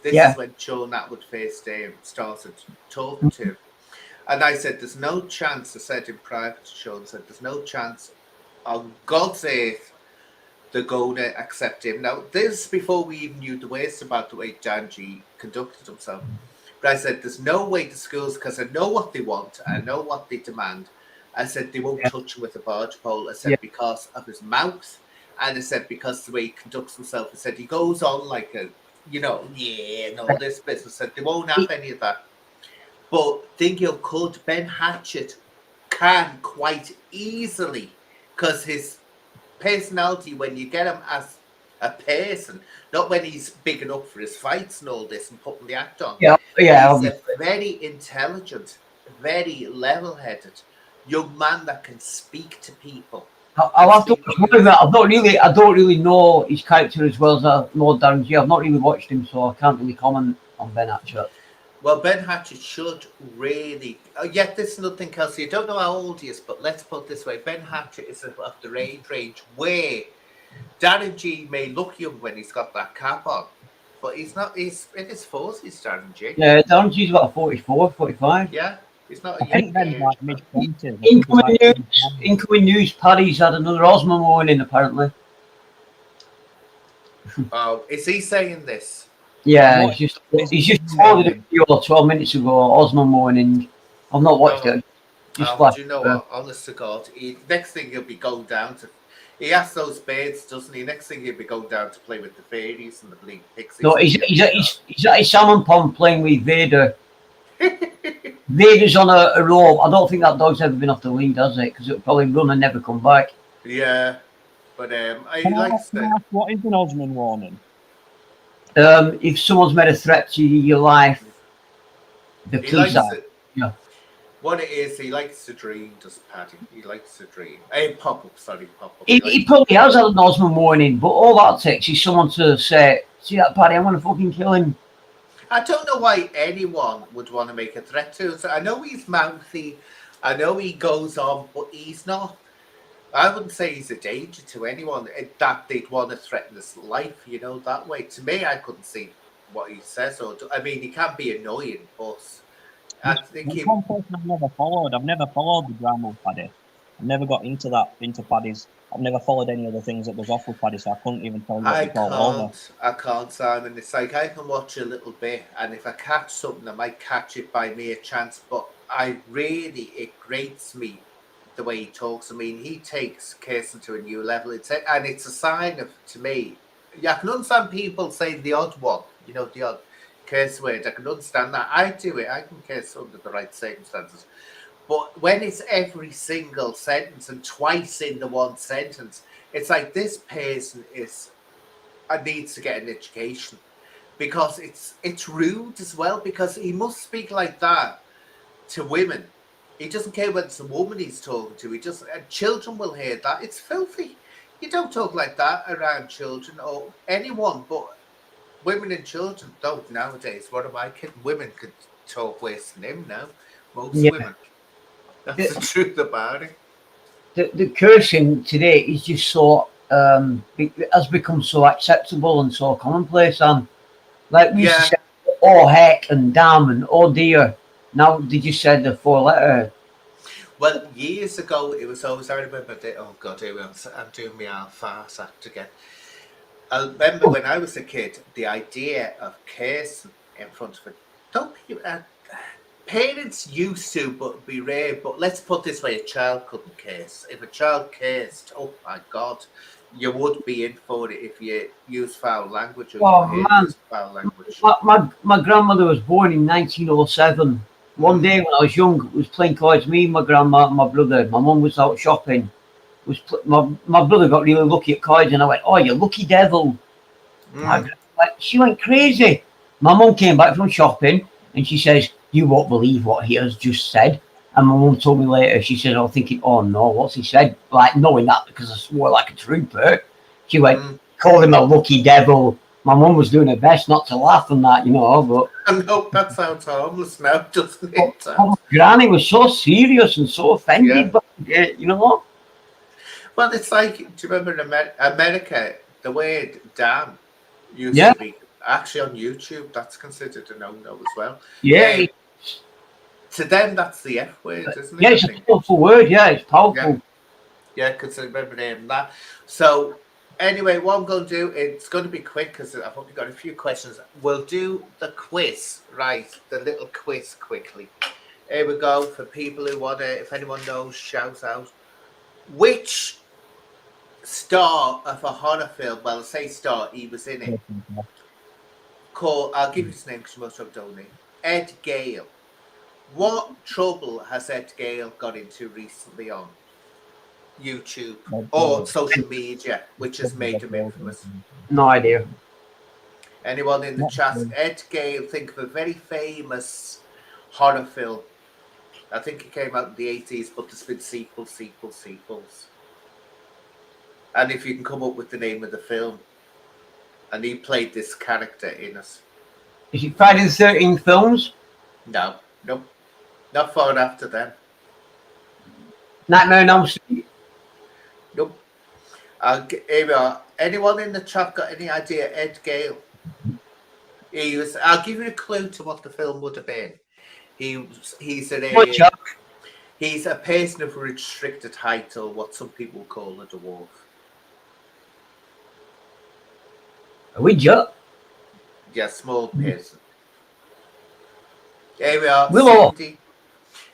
Speaker 1: This is when Sean Atwood first started talking to him. And I said, there's no chance, I said in private to Sean, there's no chance on God's earth they're going to accept him. Now, this is before we even knew the worst about the way Dan G conducted himself. But I said, there's no way the schools, because I know what they want, I know what they demand. I said, they won't touch him with a barge pole. I said, because of his mouth. And I said, because the way he conducts himself. I said, he goes on like a, and all this business. I said, they won't have any of that. But think Ben Hatchett can quite easily, because his personality, when you get him as a person, not when he's big enough for his fights and all this and putting the act on.
Speaker 2: He's
Speaker 1: a very intelligent, very level-headed young man that can speak to people.
Speaker 2: I'll have to watch more of that. I don't really know his character as well as I know Darren G. I've not really watched him, so I can't really comment on Ben Hatchett.
Speaker 1: Well, Ben Hatchett should really. Yet this is nothing, Kelsey. I don't know how old he is, but let's put it this way: Ben Hatchett is of the age range where Darren G may look young when he's got that cap on, but he's not. He's in his 40s, Darren G.
Speaker 2: Yeah, Darren G's about 44, 45.
Speaker 1: Yeah, he's not.
Speaker 3: I think Ben's like mid-20s.
Speaker 2: Incoming news: Paddy's had another Osmo warning, apparently.
Speaker 1: Oh, is he saying this?
Speaker 2: Yeah, he's just told it a few or 12 minutes ago. Osmo morning. I've not watched it.
Speaker 1: Do you know what? Honest to God, next thing he'll be going down to. He has those birds, doesn't he? Next thing he'll be going down to play with the fairies and the blink pixies.
Speaker 2: No, he's at his salmon pond playing with Vader. Vader's on a rope. I don't think that dog's ever been off the lead, has it? Because it'll probably run and never come back.
Speaker 1: Yeah, but he likes to.
Speaker 3: What is an Osman warning?
Speaker 2: If someone's made a threat to your life, the police
Speaker 1: Yeah. What it is, he likes to dream, does Paddy? He likes to dream. Pop up.
Speaker 2: He probably has had an Osman warning, but all that takes is someone to say, see that Paddy, I'm going to fucking kill him.
Speaker 1: I don't know why anyone would want to make a threat to us. I know he's mouthy, I know he goes on, but he's not. I wouldn't say he's a danger to anyone that they'd want to threaten his life, that way. To me, I couldn't see what he says or do. I mean, he can be annoying, but I think
Speaker 3: one person I've never followed the drama with Paddy. I've never got into Paddy's I've never followed any of the things that was off with Paddy, so I couldn't even tell you what it's all over.
Speaker 1: I can't, Simon. It's like I can watch a little bit, and if I catch something, I might catch it by mere chance. But it grates me the way he talks. I mean, he takes Kirsten to a new level. It's a sign of, to me. Yeah, I can understand people saying the odd one, the odd curse word. I can understand that. I do it. I can curse under the right circumstances. But when it's every single sentence and twice in the one sentence, it's like this person needs to get an education, because it's rude as well, because he must speak like that to women. He doesn't care whether it's a woman he's talking to. Children will hear that. It's filthy. You don't talk like that around children or anyone, but women and children don't nowadays. What am I kidding? Women could talk worse than him now. Most women. That's the truth about it.
Speaker 2: The cursing today is just so it has become so acceptable and so commonplace. And like we used to say, oh heck and damn and oh dear. Now they just said the 4-letter.
Speaker 1: Well, years ago it was always. I remember oh God, here I'm doing my half farce act again. I remember when I was a kid, the idea of cursing in front of it. Don't be. Parents used to, but be rare. But let's put this way: a child couldn't curse. If a child cursed, oh my God, you would be in for it if you use foul language or use foul language.
Speaker 2: My grandmother was born in 1907. One day when I was young, was playing cards. Me, my grandma, and my brother. My mum was out shopping. My brother got really lucky at cards, and I went, "Oh, you lucky devil!" She went crazy. My mum came back from shopping, and she says, "You won't believe what he has just said." And my mum told me later. She said, "I'm thinking, oh no, what's he said?" Like knowing that because I swore like a trooper. She went, called him a lucky devil. My mum was doing her best not to laugh and that, but
Speaker 1: I know that sounds harmless now, doesn't it?
Speaker 2: Granny was so serious and so offended, but
Speaker 1: Well, it's like, do you remember in America, the word damn used to be actually on YouTube? That's considered a no-no as well.
Speaker 2: Yeah.
Speaker 1: To them, that's the F word, isn't it?
Speaker 2: Yeah, it's a powerful word. Yeah, it's powerful.
Speaker 1: Yeah, because I remember that. So, anyway, what I'm going to do, it's going to be quick because I've only got a few questions. We'll do the quiz, right? The little quiz quickly. Here we go for people who want to, if anyone knows, shout out. Which star of a horror film, well, say star, he was in it, I'll give you his name because you most of them don't know. Ed Gale. What trouble has Ed Gale got into recently on YouTube or social media, which has made him infamous?
Speaker 2: No idea.
Speaker 1: Anyone in the chat? Ed Gale, think of a very famous horror film. I think it came out in the 80s, but there's been sequels. And if you can come up with the name of the film. And he played this character in it.
Speaker 2: Is it Friday the 13th films?
Speaker 1: No, nope. Not far after them.
Speaker 2: Nightmare on Elm Street?
Speaker 1: Nope. Here we are. Anyone in the chat got any idea? Ed Gale. I'll give you a clue to what the film would have been. He's a person of restricted height, or what some people call a dwarf.
Speaker 2: A widget?
Speaker 1: Yeah, small person. Here we are.
Speaker 2: Willow.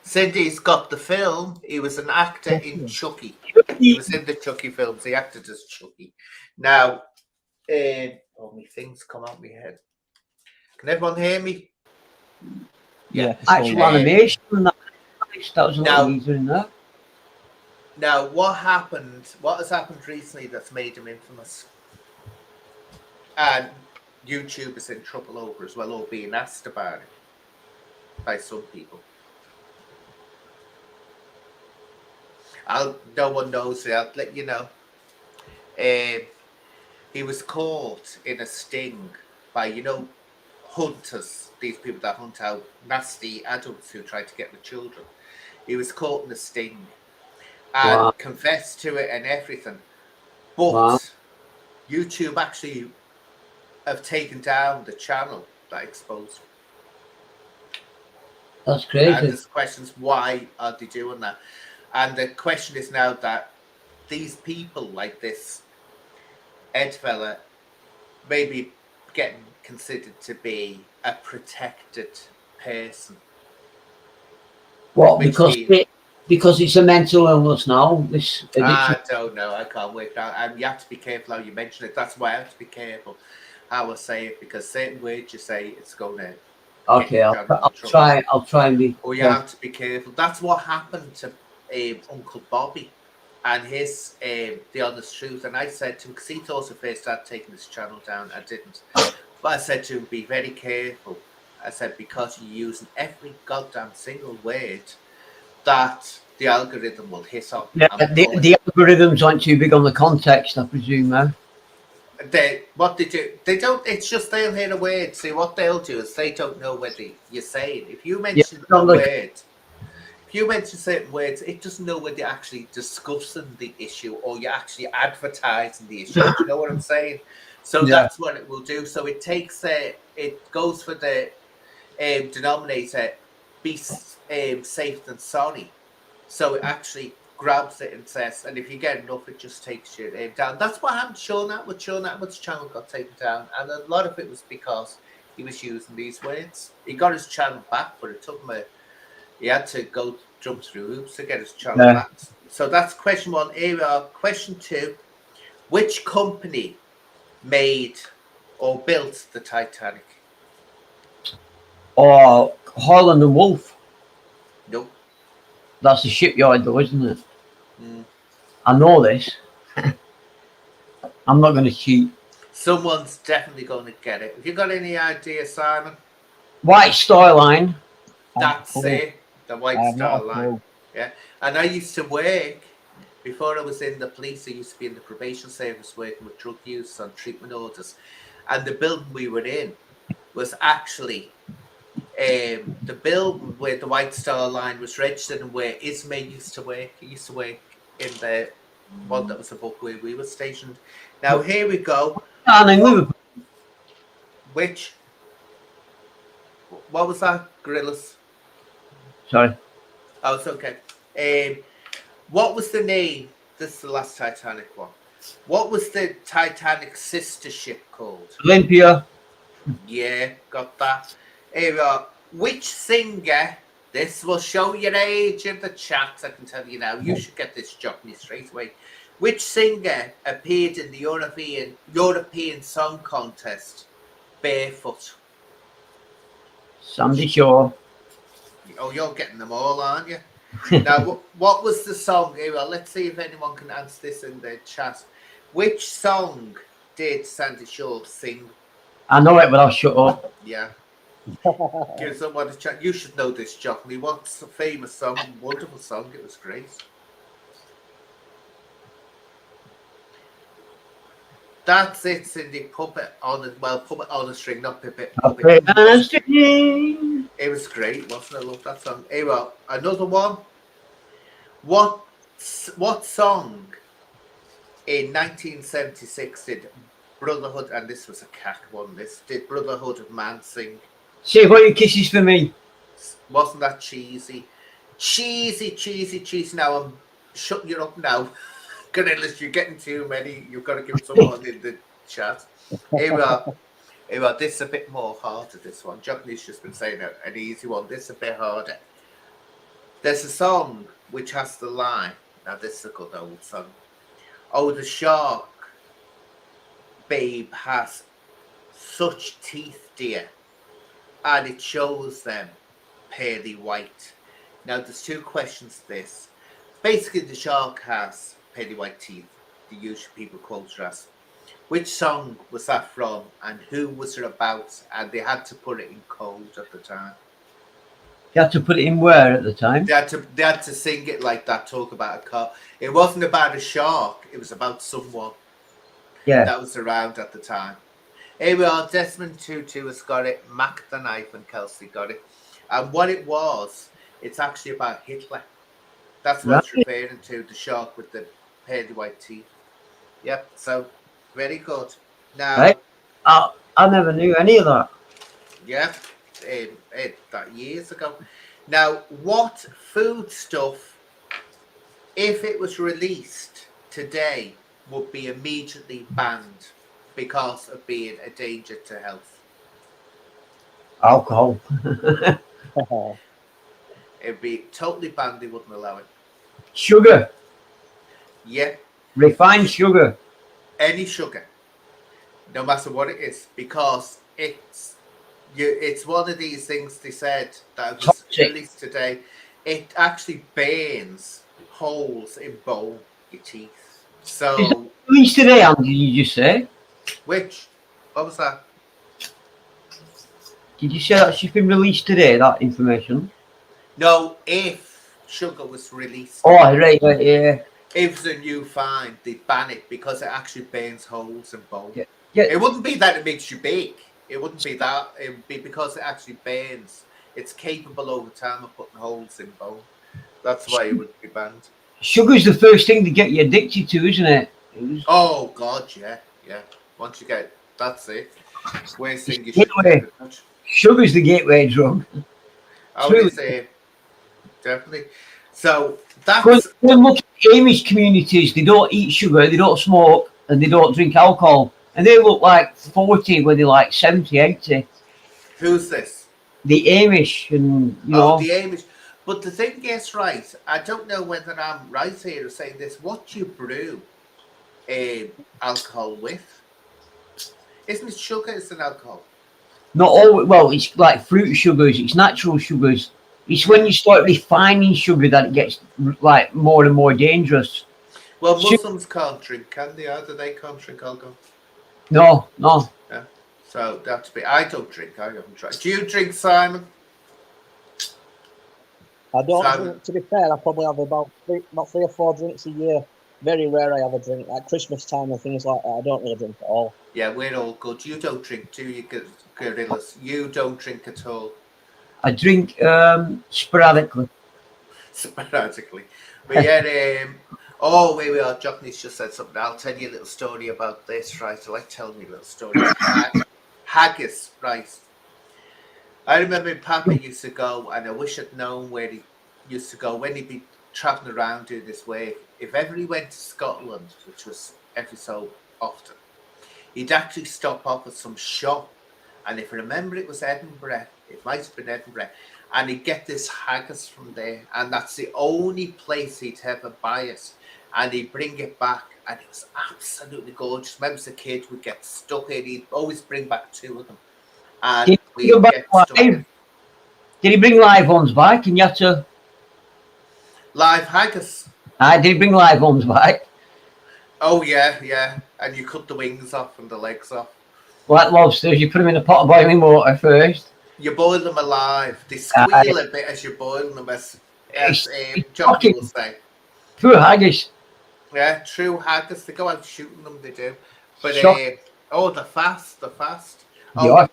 Speaker 1: Cindy's got the film. He was an actor in Chucky. He was in the Chucky films. He acted as Chucky. Now, my things come out my head. Can everyone hear me?
Speaker 3: Yeah.
Speaker 2: Actual animation. That was a little easier in there.
Speaker 1: Now, what has happened recently that's made him infamous? And YouTube is in trouble over as well, or being asked about it by some people. No one knows it. I'll let you know. He was caught in a sting by, hunters, these people that hunt out nasty adults who try to get the children. He was caught in a sting and confessed to it and everything. But YouTube actually have taken down the channel that exposed him.
Speaker 2: That's crazy.
Speaker 1: And there's questions, why are they doing that? And the question is now that these people like this Ed fella maybe getting considered to be a protected person.
Speaker 2: What?
Speaker 1: Which means
Speaker 2: Because it's a mental illness now. This addiction.
Speaker 1: I don't know. I can't work it out. And you have to be careful how you mention it. That's why I have to be careful how I say it, because certain words you say, it's going to
Speaker 2: Okay,
Speaker 1: get you
Speaker 2: I'll,
Speaker 1: down in
Speaker 2: I'll
Speaker 1: trouble.
Speaker 2: try. I'll try and be.
Speaker 1: Or you
Speaker 2: careful.
Speaker 1: have to be careful. That's what happened to Uncle Bobby and his The Honest Truth. And I said to him, because he thought at first I'd taken this channel down. I didn't. But I said to him, be very careful. I said, because you're using every goddamn single word that the algorithm will hit on.
Speaker 2: Yeah, the algorithms aren't too big on the context, I presume, though.
Speaker 1: What they do, they don't. It's just they'll hear a word. See, what they'll do is they don't know whether you're saying. If you mention a word, if you mention certain words, it doesn't know whether you're actually discussing the issue or you're actually advertising the issue. Do you know what I'm saying? So that's what it will do. So it takes it goes for the denominator, be safe than sorry. So it actually grabs it and says, and if you get enough, it just takes you down. That's what happened to Sean Atwood. Sean Atwood's channel got taken down, and a lot of it was because he was using these words. He got his channel back, but it took him he had to go jump through hoops to get his channel back. So that's question one. Here we are. Question two: which company made or built the Titanic?
Speaker 2: Or Holland and Wolf.
Speaker 1: Nope.
Speaker 2: That's the shipyard, though, isn't it?
Speaker 1: Mm.
Speaker 2: I know this. I'm not going to cheat.
Speaker 1: Someone's definitely going to get it. Have you got any idea, Simon?
Speaker 2: White Star Line.
Speaker 1: That's it. The White Star Line. Yeah. And I used to work, before I was in the police, I used to be in the probation service working with drug use on treatment orders. And the building we were in was actually the building where the White Star Line was registered and where Ismay used to work. He used to work in the one that was above where we were stationed. Now, here we go. Which? What was that? Gorillas?
Speaker 2: Sorry.
Speaker 1: Oh, it's okay. What was the name? This is the last Titanic one. What was the Titanic sister ship called?
Speaker 2: Olympia.
Speaker 1: Yeah, got that. Here we are. Which singer? This will show your age in the chat. I can tell you now. You should get this job me straight away. Which singer appeared in the European Song Contest barefoot?
Speaker 2: Sandy Shore.
Speaker 1: Oh, you're getting them all, aren't you? Now, what was the song? Here, well, let's see if anyone can answer this in the chat. Which song did Sandy Shore sing?
Speaker 2: I know it, but I'll shut up.
Speaker 1: Yeah. Give someone a chat. You should know this, Jockney. What's a famous song? Wonderful song. It was great. That's it, Cindy. Puppet on a string, not Puppet. It was great, wasn't it? I love that song. Hey, well, another one. What song in 1976 did Brotherhood, and this was a cack one, did Brotherhood of Man sing?
Speaker 2: Save all your kisses for me.
Speaker 1: Wasn't that cheesy? Cheesy. Now I'm shutting you up now. Gorillas, you're getting too many. You've got to give someone in the chat. Here we are. This is a bit more harder, this one. Jockney's just been saying an easy one. This is a bit harder. There's a song which has the line. Now, this is a good old song. Oh, the shark, babe, has such teeth, dear. And it shows them pearly white. Now, there's two questions to this. Basically, the shark has pearly white teeth. The usual people quote it as. Which song was that from, and who was it about? And they had to put it in code at the time.
Speaker 2: You had to put it in where at the time?
Speaker 1: They had to sing it like that, talk about a car. It wasn't about a shark. It was about someone that was around at the time. Here we are. Desmond Tutu has got it. Mac the Knife and Kelsey got it. And what it was, it's actually about Hitler. That's what it's referring to, the shark with the pearly white teeth. Yep, so very good. Now,
Speaker 2: I never knew any of that.
Speaker 1: Yeah, that years ago. Now, what foodstuff, if it was released today would be immediately banned because of being a danger to health.
Speaker 2: Alcohol.
Speaker 1: It'd be totally banned. They wouldn't allow it.
Speaker 2: Sugar.
Speaker 1: Yeah,
Speaker 2: Refined sugar.
Speaker 1: any sugar, no matter what it is, because it's one of these things they said that was
Speaker 2: Toxic.
Speaker 1: released today. It actually burns holes in bone, your teeth.
Speaker 2: Is it
Speaker 1: So
Speaker 2: released today, Andy, did you just say?
Speaker 1: which what was that?
Speaker 2: Did you say that she's been released today, that information?
Speaker 1: No, if sugar was released
Speaker 2: Oh,
Speaker 1: today,
Speaker 2: right, yeah.
Speaker 1: if it's a new find, they'd ban it because it actually burns holes in bone.
Speaker 2: Yeah. Yeah.
Speaker 1: It wouldn't be that it makes you big. It wouldn't be that. It would be because it actually burns. It's capable over time of putting holes in bone. That's why it would be banned.
Speaker 2: Sugar's the first thing to get you addicted to, isn't it?
Speaker 1: Oh God, yeah, yeah. Once you get, that's it. Worst thing you
Speaker 2: It's
Speaker 1: should
Speaker 2: gateway.
Speaker 1: ever touch.
Speaker 2: Sugar's the gateway drug.
Speaker 1: I would
Speaker 2: Truly.
Speaker 1: say definitely. So
Speaker 2: Because
Speaker 1: that's
Speaker 2: when look at Amish communities, they don't eat sugar, they don't smoke, and they don't drink alcohol. And they look like 40 when they're like 70, 80.
Speaker 1: who's this?
Speaker 2: The Amish, and you
Speaker 1: Oh,
Speaker 2: know,
Speaker 1: the aim is. But the thing is, right? I don't know whether I'm right here saying this. What you brew alcohol with? Isn't it sugar? It's an alcohol.
Speaker 2: not all, well, it's like fruit sugars, it's natural sugars. It's when you start refining sugar that it gets like more and more dangerous.
Speaker 1: Well,
Speaker 2: Su-
Speaker 1: Muslims can't drink, can they? Either they can't drink alcohol.
Speaker 2: No, no.
Speaker 1: Yeah. So that's be. I don't drink. I haven't tried. Do you drink, Simon?
Speaker 3: I don't
Speaker 1: Simon.
Speaker 3: drink, to be fair, I probably have about three or four drinks a year. Very rare I have a drink, like Christmas time and things like that. I don't really drink at all.
Speaker 1: Yeah, we're all good. You don't drink, do you, gorillas? You don't drink at all.
Speaker 2: I drink sporadically.
Speaker 1: Sporadically. But yeah, oh, where we are. Jockney's just said something. I'll tell you a little story about this, right? I like telling you a little story. Haggis, right? I remember Papa used to go, and I wish I'd known where he used to go when he'd be traveling around doing this work. If ever he went to Scotland, which was every so often, he'd actually stop off at some shop. And if I remember, it was Edinburgh. It might have been Edinburgh. And he'd get this haggis from there. And that's the only place he'd ever buy it. And he'd bring it back. And it was absolutely gorgeous. Remember as a kid, we'd get stuck in. He'd always bring back two of them. And
Speaker 2: Did
Speaker 1: we'd
Speaker 2: he, go back
Speaker 1: get stuck in.
Speaker 2: live? Did he bring live ones back? And you had to.
Speaker 1: Live haggis.
Speaker 2: Did he bring live ones back?
Speaker 1: Oh, yeah, yeah. And you cut the wings off and the legs off.
Speaker 2: Like lobsters, you put them in a pot of boiling water first.
Speaker 1: You boil them alive. They squeal a bit as you boil them, as Johnny will say.
Speaker 2: Poor haggis.
Speaker 1: Yeah, true haggis. They go out shooting them, they do. But,
Speaker 2: Shock.
Speaker 1: the fast. Oh,
Speaker 2: Yeah.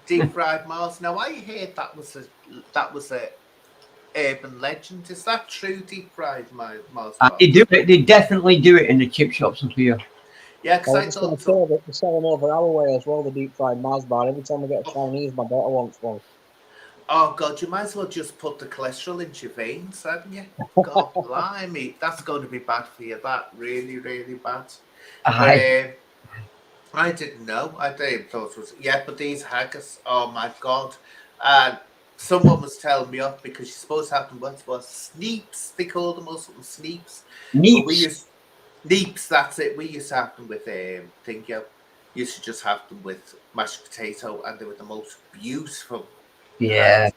Speaker 1: deep fried Mars. Now, I heard that was a urban legend. Is that true, deep fried Mars?
Speaker 2: They do it. They definitely do it in the chip shops and here.
Speaker 1: Yeah, because
Speaker 3: I
Speaker 1: I
Speaker 3: was going
Speaker 1: thought
Speaker 3: to say that they sell them over our way as well, the deep fried Mars bar. Every time we get a Chinese, my daughter wants one.
Speaker 1: oh God, you might as well just put the cholesterol into your veins, hadn't you? God, blimey, that's going to be bad for you. That really, really bad.
Speaker 2: Aye.
Speaker 1: But, I didn't know. I didn't thought it was but these haggis. Oh my God! And someone was telling me off because you're supposed to have them. What was sneeps? They call them or something. Sneeps. But we
Speaker 2: Neeps.
Speaker 1: used neeps. That's it. We used to have them with Dingo. Used to just have them with mashed potato, and they were the most beautiful.
Speaker 2: Yeah.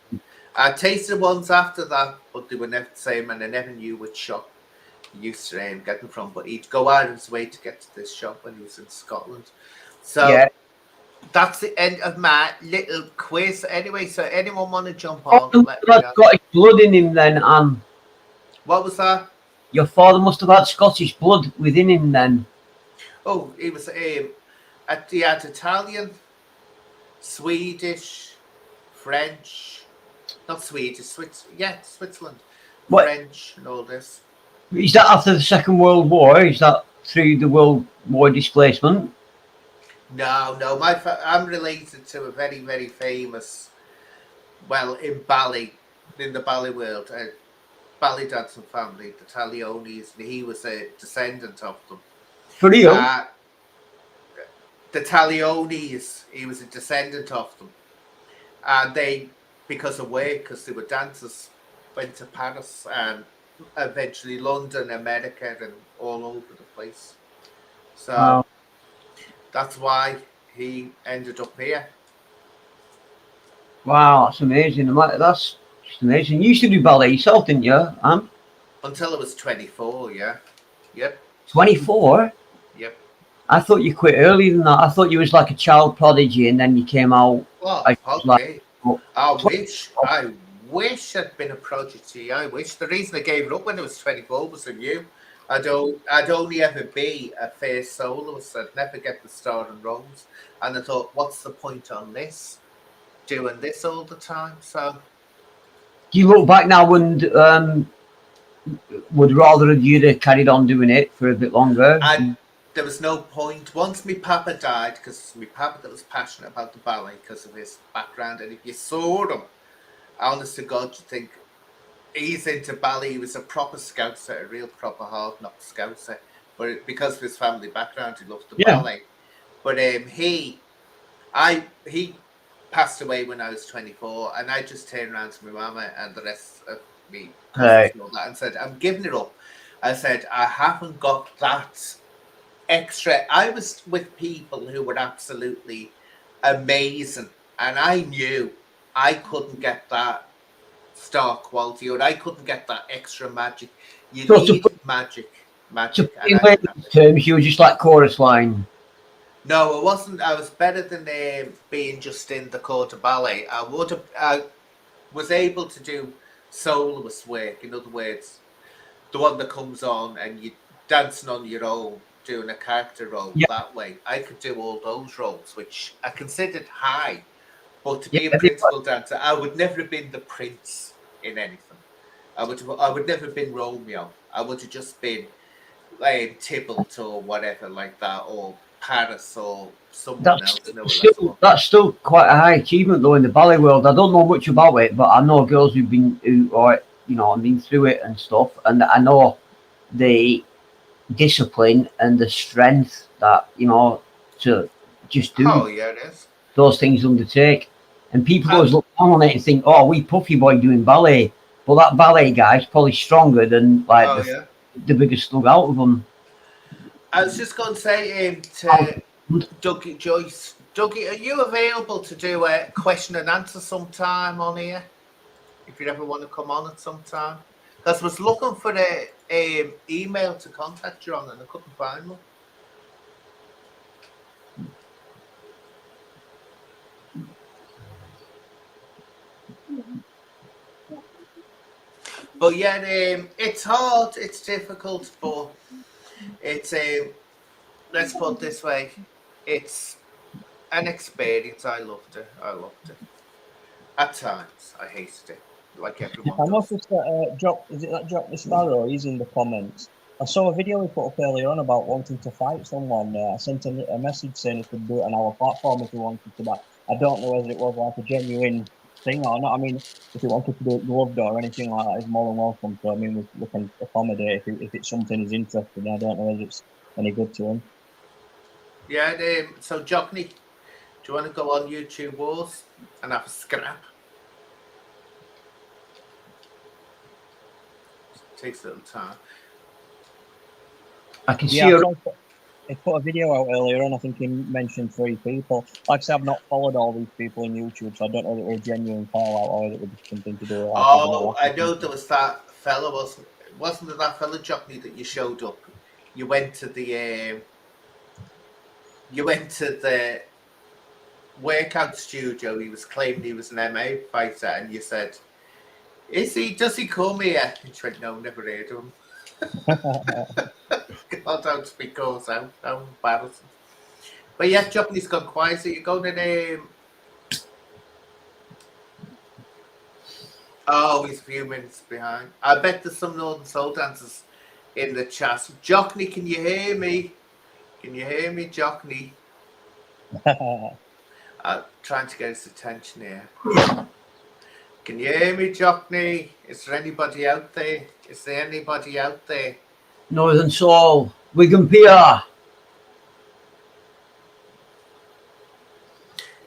Speaker 1: I tasted ones after that, but they were never the same, and I never knew which shop he used to get them from. But he'd go out of his way to get to this shop when he was in Scotland. So
Speaker 2: Yeah.
Speaker 1: that's the end of my little quiz. Anyway, so anyone want to jump on?
Speaker 2: Oh,
Speaker 1: Let me
Speaker 2: had
Speaker 1: know.
Speaker 2: Scottish blood in him then, Anne.
Speaker 1: What was that?
Speaker 2: Your father must have had Scottish blood within him then.
Speaker 1: Oh, he was he had Italian, Swedish, French, not Swedish, Switzerland,
Speaker 2: What?
Speaker 1: French, and all this.
Speaker 2: Is that after the Second World War? Is that through the World War displacement?
Speaker 1: No, I'm related to a very, very famous, well, in the Bally world, ballet dancing family, the Taglionis, and he was a descendant of them.
Speaker 2: For real?
Speaker 1: The Taglionis, he was a descendant of them. And they, because of work, because they were dancers, went to Paris and eventually London, America, and all over the place. So
Speaker 2: Wow.
Speaker 1: that's why he ended up here.
Speaker 2: Wow, that's amazing. That's just amazing. You used to do ballet yourself, didn't you?
Speaker 1: Until I was 24, yeah. Yep,
Speaker 2: 24?
Speaker 1: yep.
Speaker 2: I thought you quit earlier than that. I thought you was like a child prodigy and then you came out
Speaker 1: Well,
Speaker 2: like
Speaker 1: okay.
Speaker 2: oh,
Speaker 1: I wish I'd been a prodigy. I wish. The reason I gave it up when I was 24 was I knew I'd only ever be a first soloist. I'd never get the starring roles. And I thought, what's the point on this? Doing this all the time. So
Speaker 2: do you look back now and would rather you'd have carried on doing it for a bit longer?
Speaker 1: there was no point. Once my papa died, because my papa that was passionate about the ballet because of his background, and if you saw him, honest to God, you think he's into ballet. He was a proper scouser, a real proper hard knock scouser. But because of his family background, he loved the ballet. But he passed away when I was 24, and I just turned around to my mama and the rest of me cousins and all that and said, I'm giving it up. I said, I haven't got that extra. I was with people who were absolutely amazing, and I knew I couldn't get that star quality, or I couldn't get that extra magic. You need magic.
Speaker 2: In layman's terms, you were just like chorus line.
Speaker 1: No, it wasn't. I was better than being just in the court of ballet. I was able to do soloist work. In other words, the one that comes on and you dancing on your own, doing a character role that way. I could do all those roles, which I considered high. But to be a principal dancer, I would never have been the prince in anything. I would never have been Romeo. I would have just been like Tybalt or whatever like that, or Paris or someone else.
Speaker 2: That's still quite a high achievement though in the ballet world. I don't know much about it, but I know girls who've been been through it and stuff, and I know the discipline and the strength that to just do
Speaker 1: it is.
Speaker 2: those things undertake. And people always look down on it and think, "Oh, we puffy boy doing ballet," but that ballet guy's probably stronger than the biggest slug out of them.
Speaker 1: I was just going to say to Dougie Joyce, Dougie, are you available to do a question and answer sometime on here? If you ever want to come on at some time, because I was looking for a email to contact you on and I couldn't find one. But yeah, it's hard, it's difficult, but it's let's put it this way, it's an experience. I loved it. At times, I hated it, like everyone does.
Speaker 3: I noticed that is it that Jock the Sparrow? He's in the comments. I saw a video he put up earlier on about wanting to fight someone. I sent a message saying he could do it on our platform if he wanted to, but I don't know whether it was like a genuine thing or not. I mean, if he wanted to do it gloved or anything like that, he's more than welcome. So I mean, we can accommodate if it's something he's interested in. I don't know whether it's any good to him.
Speaker 1: Yeah. So Jockney, do you want to go on YouTube Wars and have a scrap? It takes a little time.
Speaker 2: I can see
Speaker 3: he put a video out earlier on. I think he mentioned 3 people. Like I said, I've not followed all these people on YouTube, so I don't know that it was a genuine call out or that it was something to do with.
Speaker 1: I know there was that fella, wasn't it that fella Jockney that you showed up? You went to the workout studio. He was claiming he was an MMA fighter, and you said, does he come here? And she went, no, never heard of him. God, don't speak goes out. How embarrassing. But yeah, Jockney's gone quiet. So you're going to oh, he's a few minutes behind. I bet there's some Northern Soul dancers in the chat. Jockney, can you hear me? Can you hear me, Jockney? I'm trying to get his attention here. Can you hear me, Jockney? Is there anybody out there? Is there anybody out there?
Speaker 2: Northern Soul, Wigan PR.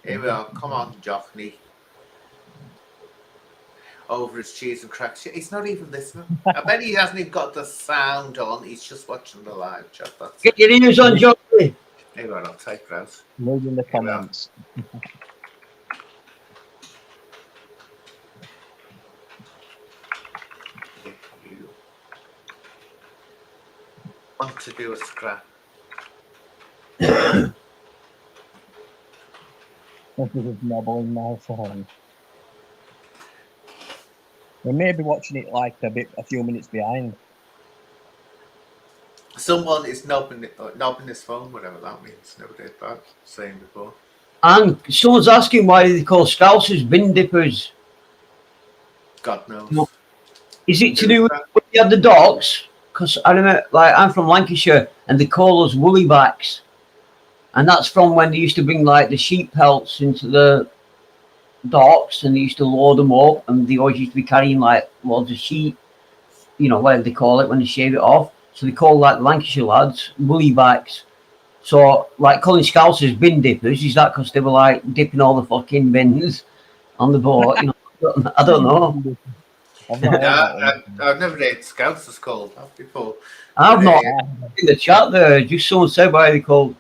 Speaker 1: Here we are. Come on, Jockney. Over his cheese and cracks. He's not even listening. I bet he hasn't even got the sound on. He's just watching the live chat. That's
Speaker 2: Get
Speaker 1: it.
Speaker 2: your ears on, Johnny.
Speaker 1: Anyway, I'll take it out.
Speaker 3: Leave in the
Speaker 1: Here we are.
Speaker 3: comments.
Speaker 1: If you want to do a scrap,
Speaker 3: With nobbling my phone. We may be watching it like a few minutes behind.
Speaker 1: someone is knobbing his phone, whatever that means. Never did that. Saying before.
Speaker 2: And someone's asking why they call Scousers bin dippers.
Speaker 1: God knows.
Speaker 2: No. Is it to do with when you had the docks? Because I remember, like, I'm from Lancashire, and they call us woolly backs. And that's from when they used to bring, like, the sheep pelts into the docks, and they used to load them up, and they always used to be carrying, like, loads of sheep, you know, whatever they call it when they shave it off. So they call, like, Lancashire lads woolly backs. So, like, calling Scousers bin dippers, is that because they were, like, dipping all the fucking bins on the boat? You know, I don't know.
Speaker 3: I've not heard that
Speaker 1: Yeah,
Speaker 3: one.
Speaker 1: I've never heard Scouts is called that before.
Speaker 2: I've
Speaker 1: But,
Speaker 2: not in the chat there. Just someone said why they call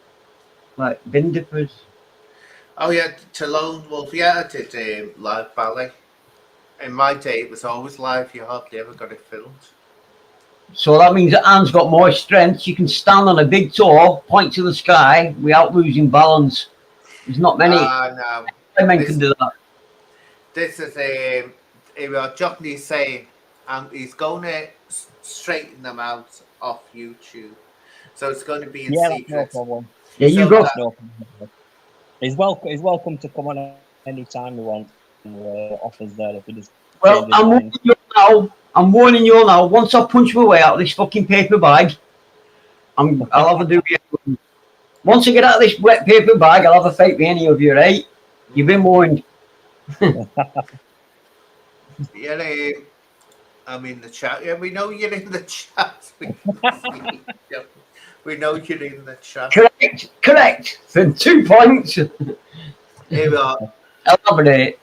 Speaker 2: like bin dippers.
Speaker 1: Oh yeah, to Lone Wolf. Yeah, I did live ballet. In my day, it was always live. You hardly ever got it filmed.
Speaker 2: So that means that Anne's got more strength. She can stand on a big toe, point to the sky without losing balance. There's not many
Speaker 1: No.
Speaker 2: men
Speaker 1: This-
Speaker 2: can do that.
Speaker 1: This is Jockney saying, he's going to straighten them out off YouTube. So it's going to be in
Speaker 3: Yeah, that's no
Speaker 1: secret.
Speaker 3: problem.
Speaker 2: Yeah, you
Speaker 1: So
Speaker 2: got
Speaker 3: That's no problem. He's welcome to come on any time he wants. Offers there if he just
Speaker 2: well.
Speaker 3: changes mind.
Speaker 2: I'm warning you all now. Once I punch my way out of this fucking paper bag, I'll have a do. Once I get out of this wet paper bag, I'll have a fight with any of you, right? You've been warned.
Speaker 1: Yeah, I'm in the chat. Yeah, we know you're in the chat. We know you're in the chat.
Speaker 2: Correct. For 2 points.
Speaker 1: Here we are.
Speaker 2: Elaborate.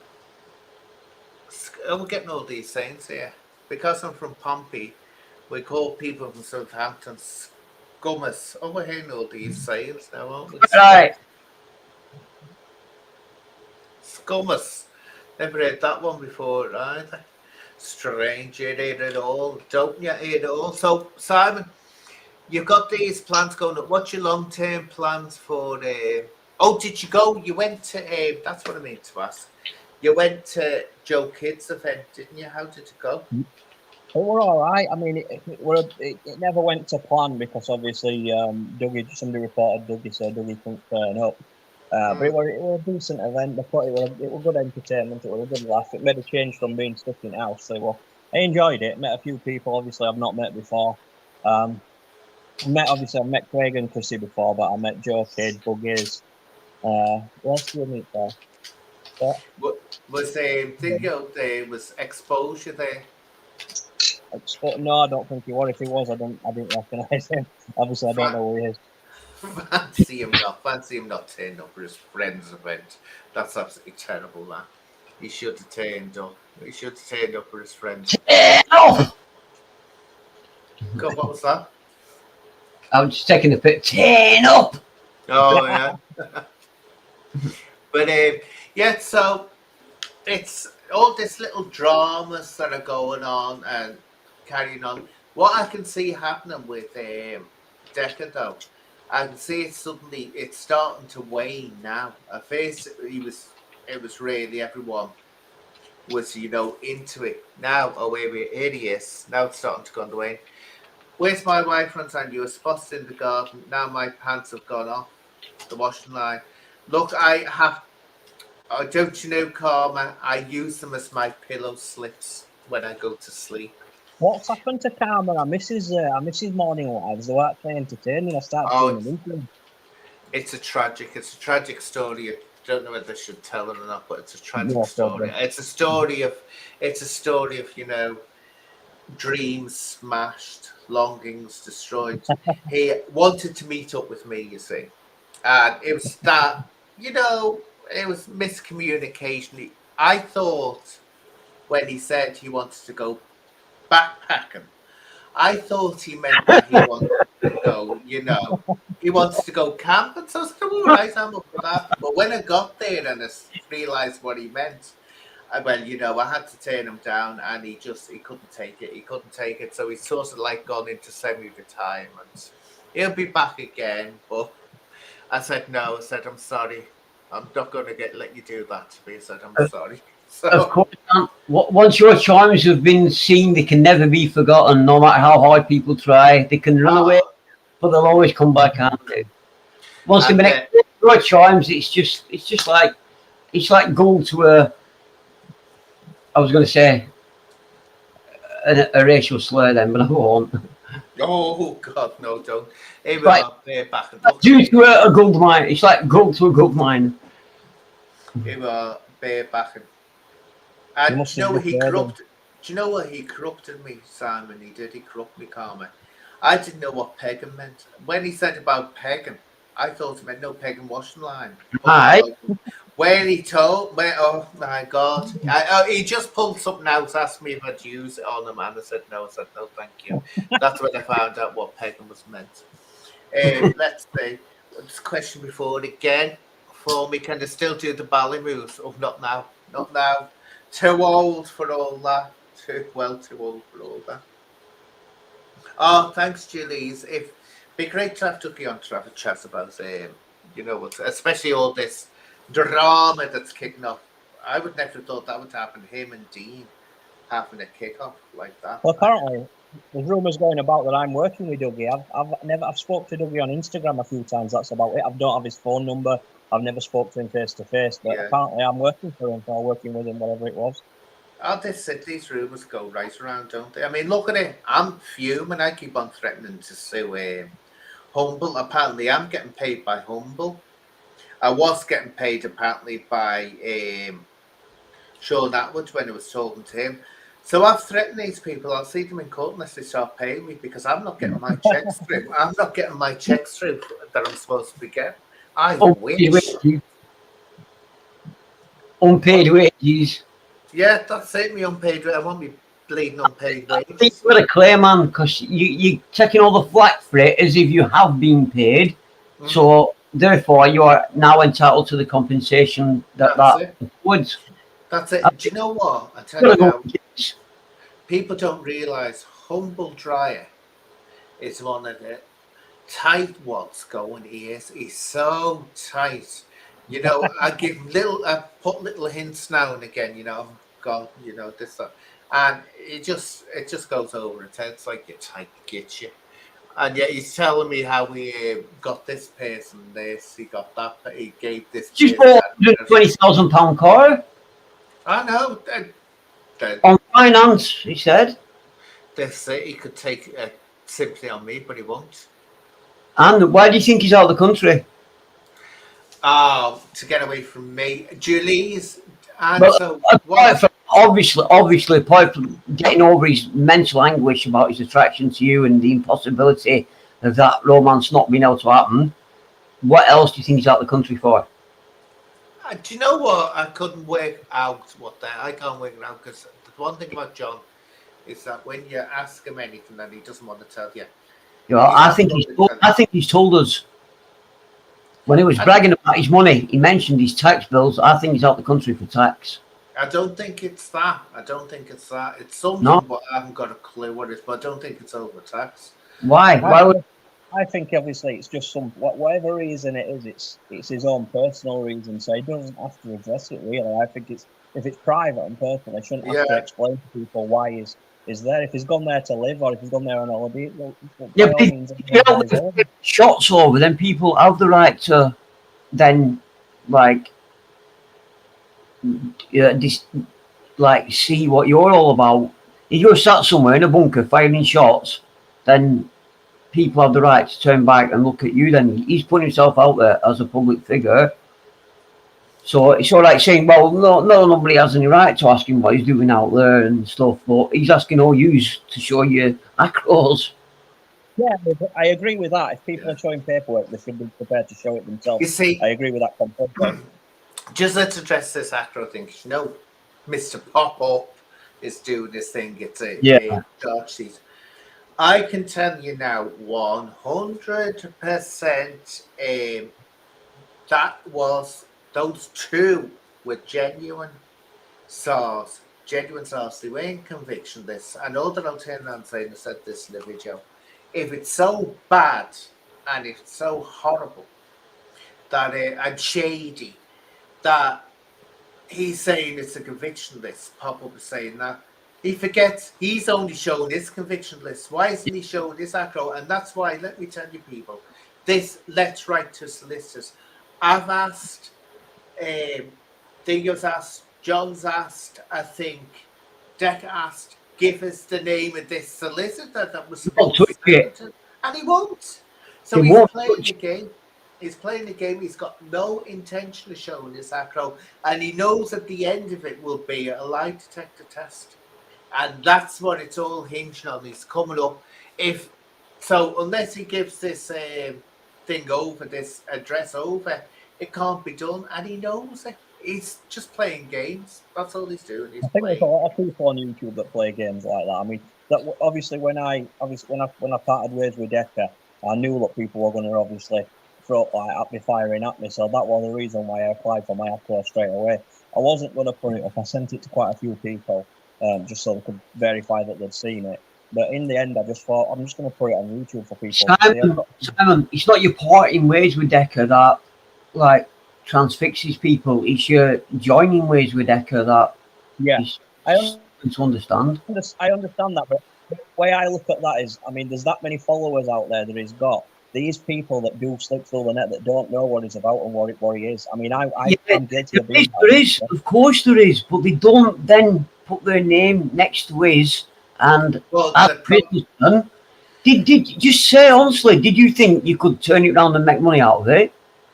Speaker 1: We're getting all these sayings here. Because I'm from Pompey, we call people from Southampton scummers. Oh, we're hearing all these sayings now, aren't we?
Speaker 2: Right.
Speaker 1: Scummers. Never heard that one before either. Strange, you hear it all. Don't you hear it all? So, Simon, you've got these plans going up. What's your long-term plans for... did you go? You went to... that's what I mean to ask. You went to Joe Kidd's event, didn't you? How did it go?
Speaker 3: It were all right. I mean, it never went to plan because obviously somebody reported Dougie said Dougie couldn't turn up. But it was a decent event. I thought it was good entertainment. It was a good laugh. It made a change from being stuck in house. So I enjoyed it. Met a few people. Obviously, I've not met before. I've met Craig and Chrissy before, but I met Joe Kidd, Buggies. What else did we meet there?
Speaker 1: Was there was exposure there?
Speaker 3: No, I don't think he was. If he was, I didn't recognise him. Obviously, I don't know who he is.
Speaker 1: Fancy him not turning up for his friend's event. That's absolutely terrible, that. He should have turned up. He should have turned up for his friends.
Speaker 2: Oh!
Speaker 1: God, what was that?
Speaker 2: I was just taking a pic. 10 up!
Speaker 1: Oh, yeah. But, yeah, so it's all this little dramas that are going on and carrying on. What I can see happening with Decker, though, I can see it's starting to wane now. At first, it was really everyone was, into it. Now, here he is. Now it's starting to go on the wane. Where's my wife runs on? You were spotted in the garden. Now my pants have gone off the washing line. Look, don't you know, Karma? I use them as my pillow slips when I go to sleep.
Speaker 3: What's happened to Karma? I miss his morning lives. They're actually entertaining. I started tuning into them.
Speaker 1: It's a tragic story. don't know whether I should tell it or not, but it's a tragic
Speaker 3: No
Speaker 1: story.
Speaker 3: problem.
Speaker 1: It's a story of, you know, dreams smashed, longings destroyed. He wanted to meet up with me, you see, and it was that, you know, it was miscommunication. I thought when he said he wanted to go backpacking, I thought he meant that he wanted to go, you know, he wants to go camping. So I said, all right, I'm up for that. But when I got there and I realised what he meant, well, you know, I had to turn him down, and he couldn't take it. He couldn't take it. So he's sort of like gone into semi-retirement. He'll be back again, but I said no. I said, I'm sorry. I'm not going to let you do that to me. I said, I'm sorry. So,
Speaker 2: Of course, once your charms have been seen, they can never be forgotten, no matter how hard people try. They can run away, but they'll always come back, can't they? Once they've been exposed to your charms, it's just like gold to a. I was going to say a racial slur then, but I won't.
Speaker 1: oh God, no, don't. Here we
Speaker 2: Right.
Speaker 1: are, there back and look.
Speaker 2: Due to a gold mine, it's like gold to a gold mine.
Speaker 1: Here we are, barebacking.
Speaker 3: You
Speaker 1: And
Speaker 3: must
Speaker 1: do you know
Speaker 3: have
Speaker 1: what he
Speaker 3: looked at them.
Speaker 1: corrupted? Do you know what he corrupted me, Simon? He did. He corrupted me, Carmen. I didn't know what pegging meant. When he said about pegging, I thought it meant no pegging washing line.
Speaker 2: Aye.
Speaker 1: When he told me, oh my God, he just pulled something out, asked me if I'd use it on him, and I said no. I said no, thank you. That's when I found out what pegging was meant. Let's see. This question before again. For me, can I still do the ballet moves? Oh, not now. Not now. Too old for all that. Too old for all that. Oh, thanks, Julie's. If be great to have Ducky on to have a chat about you know what, especially all this drama that's kicking off. I would never have thought that would happen. Him and Dean having a kick off like that.
Speaker 3: Well, apparently, there's rumours going about that I'm working with Dougie. I've spoke to Dougie on Instagram a few times. That's about it. I don't have his phone number. I've never spoke to him face to face, but
Speaker 1: Yeah.
Speaker 3: apparently I'm working for him, or working with him, whatever it was.
Speaker 1: Oh, these rumours go right around, don't they? I mean, look at it. I'm fuming. I keep on threatening to sue Humble. Apparently, I'm getting paid by Humble. I was getting paid apparently by Sean Atwood when I was talking to him. So I've threatened these people. I'll see them in court unless they start paying me, because I'm not getting my checks through. I'm not getting my checks through that I'm supposed to be getting. I wish.
Speaker 2: Unpaid wages.
Speaker 1: Yeah, that's it. Me unpaid. I won't be bleeding unpaid
Speaker 2: I think
Speaker 1: wages.
Speaker 2: you've got to clear, man, because you're taking all the flack for it as if you have been paid. So therefore, you are now entitled to the compensation that would.
Speaker 1: That's it. Do you know what? I tell you now, people don't realise Humble Dryer is one of the tight ones going. He is. He's so tight. You know, I put little hints now and again. You know, God, you know this, that, and it just goes over it. It's like your tight gets you. And yet he's telling me how he got this person this, he got that, he gave this.
Speaker 2: Just bought a £20,000 car.
Speaker 1: I know.
Speaker 2: On finance, he said.
Speaker 1: He could take simply on me, but he won't.
Speaker 2: And why do you think he's out of the country?
Speaker 1: To get away from me. Julie's answer.
Speaker 2: Obviously, apart from getting over his mental anguish about his attraction to you and the impossibility of that romance not being able to happen, what else do you think he's out of the country for?
Speaker 1: Do you know what? I couldn't work out I can't work it out, because the one thing about John is that when you ask him anything and he doesn't want to tell you.
Speaker 2: You know, I think he's told us. When he was bragging about his money, he mentioned his tax bills. I think he's out the country for tax.
Speaker 1: I don't think it's that. It's something, but I haven't got a clue what it is. But I don't think it's over tax.
Speaker 2: Why?
Speaker 3: I think obviously it's just whatever reason it is. It's his own personal reason, so he doesn't have to address it really. I think if it's private and personal, he shouldn't have to explain to people why he's there. If he's gone there to live, or if he's gone there on holiday,
Speaker 2: shots over, then people have the right to then see what you're all about. If you're sat somewhere in a bunker firing shots, then people have the right to turn back and look at you. Then he's putting himself out there as a public figure. So it's all right saying, well, nobody has any right to ask him what he's doing out there and stuff, but he's asking all yous to show you acros.
Speaker 3: Yeah, I agree with that. If people are showing paperwork, they should be prepared to show it
Speaker 1: You
Speaker 3: themselves.
Speaker 1: see,
Speaker 3: I agree with that completely.
Speaker 1: just let's address this acro thing. You know, Mr. Pop-Up is doing this thing. It's a charge sheet. I can tell you now 100% that was those two were genuine SARS. Genuine SARS. They weren't conviction lists. I know that I'll turn around saying I said this in the video. If it's so bad and if it's so horrible that and shady that he's saying it's a conviction list, Pop-Up is saying that. He forgets he's only showing his conviction list. Why isn't he showing this acro? And that's why, let me tell you people, this let's write to solicitors. I've asked, Dingo's asked, John's asked, I think, Decker asked, give us the name of this solicitor that was supposed to send it, and he won't. So he's playing the game. He's playing the game. He's got no intention of showing this acro, and he knows at the end of it will be a lie detector test, and that's what it's all hinged on. He's coming up. If so, unless he gives this thing over, this address over, it can't be done, and he knows it. He's just playing games. That's all he's doing. He's
Speaker 3: I think
Speaker 1: playing.
Speaker 3: there's a lot of people on YouTube that play games like that. I mean, that obviously when I parted ways with Decker, I knew that people were going to obviously throw at me, firing at me. So that was the reason why I applied for my acro straight away. I wasn't going to put it up. I sent it to quite a few people, just so they could verify that they'd seen it. But in the end, I just thought I'm just going to put it on YouTube for people.
Speaker 2: Simon, it's not your parting ways with Decker that like transfixes people. It's your joining ways with Decker that
Speaker 3: I
Speaker 2: understand.
Speaker 3: I understand that, but the way I look at that is, I mean, there's that many followers out there that he's got. These people that do slip through the net that don't know what he's about and what he is. I mean, I'm guilty of being
Speaker 2: there is, of course there is, but they don't then put their name next to his and businessman. Did just say honestly? Did you think you could turn it around and make money out of it?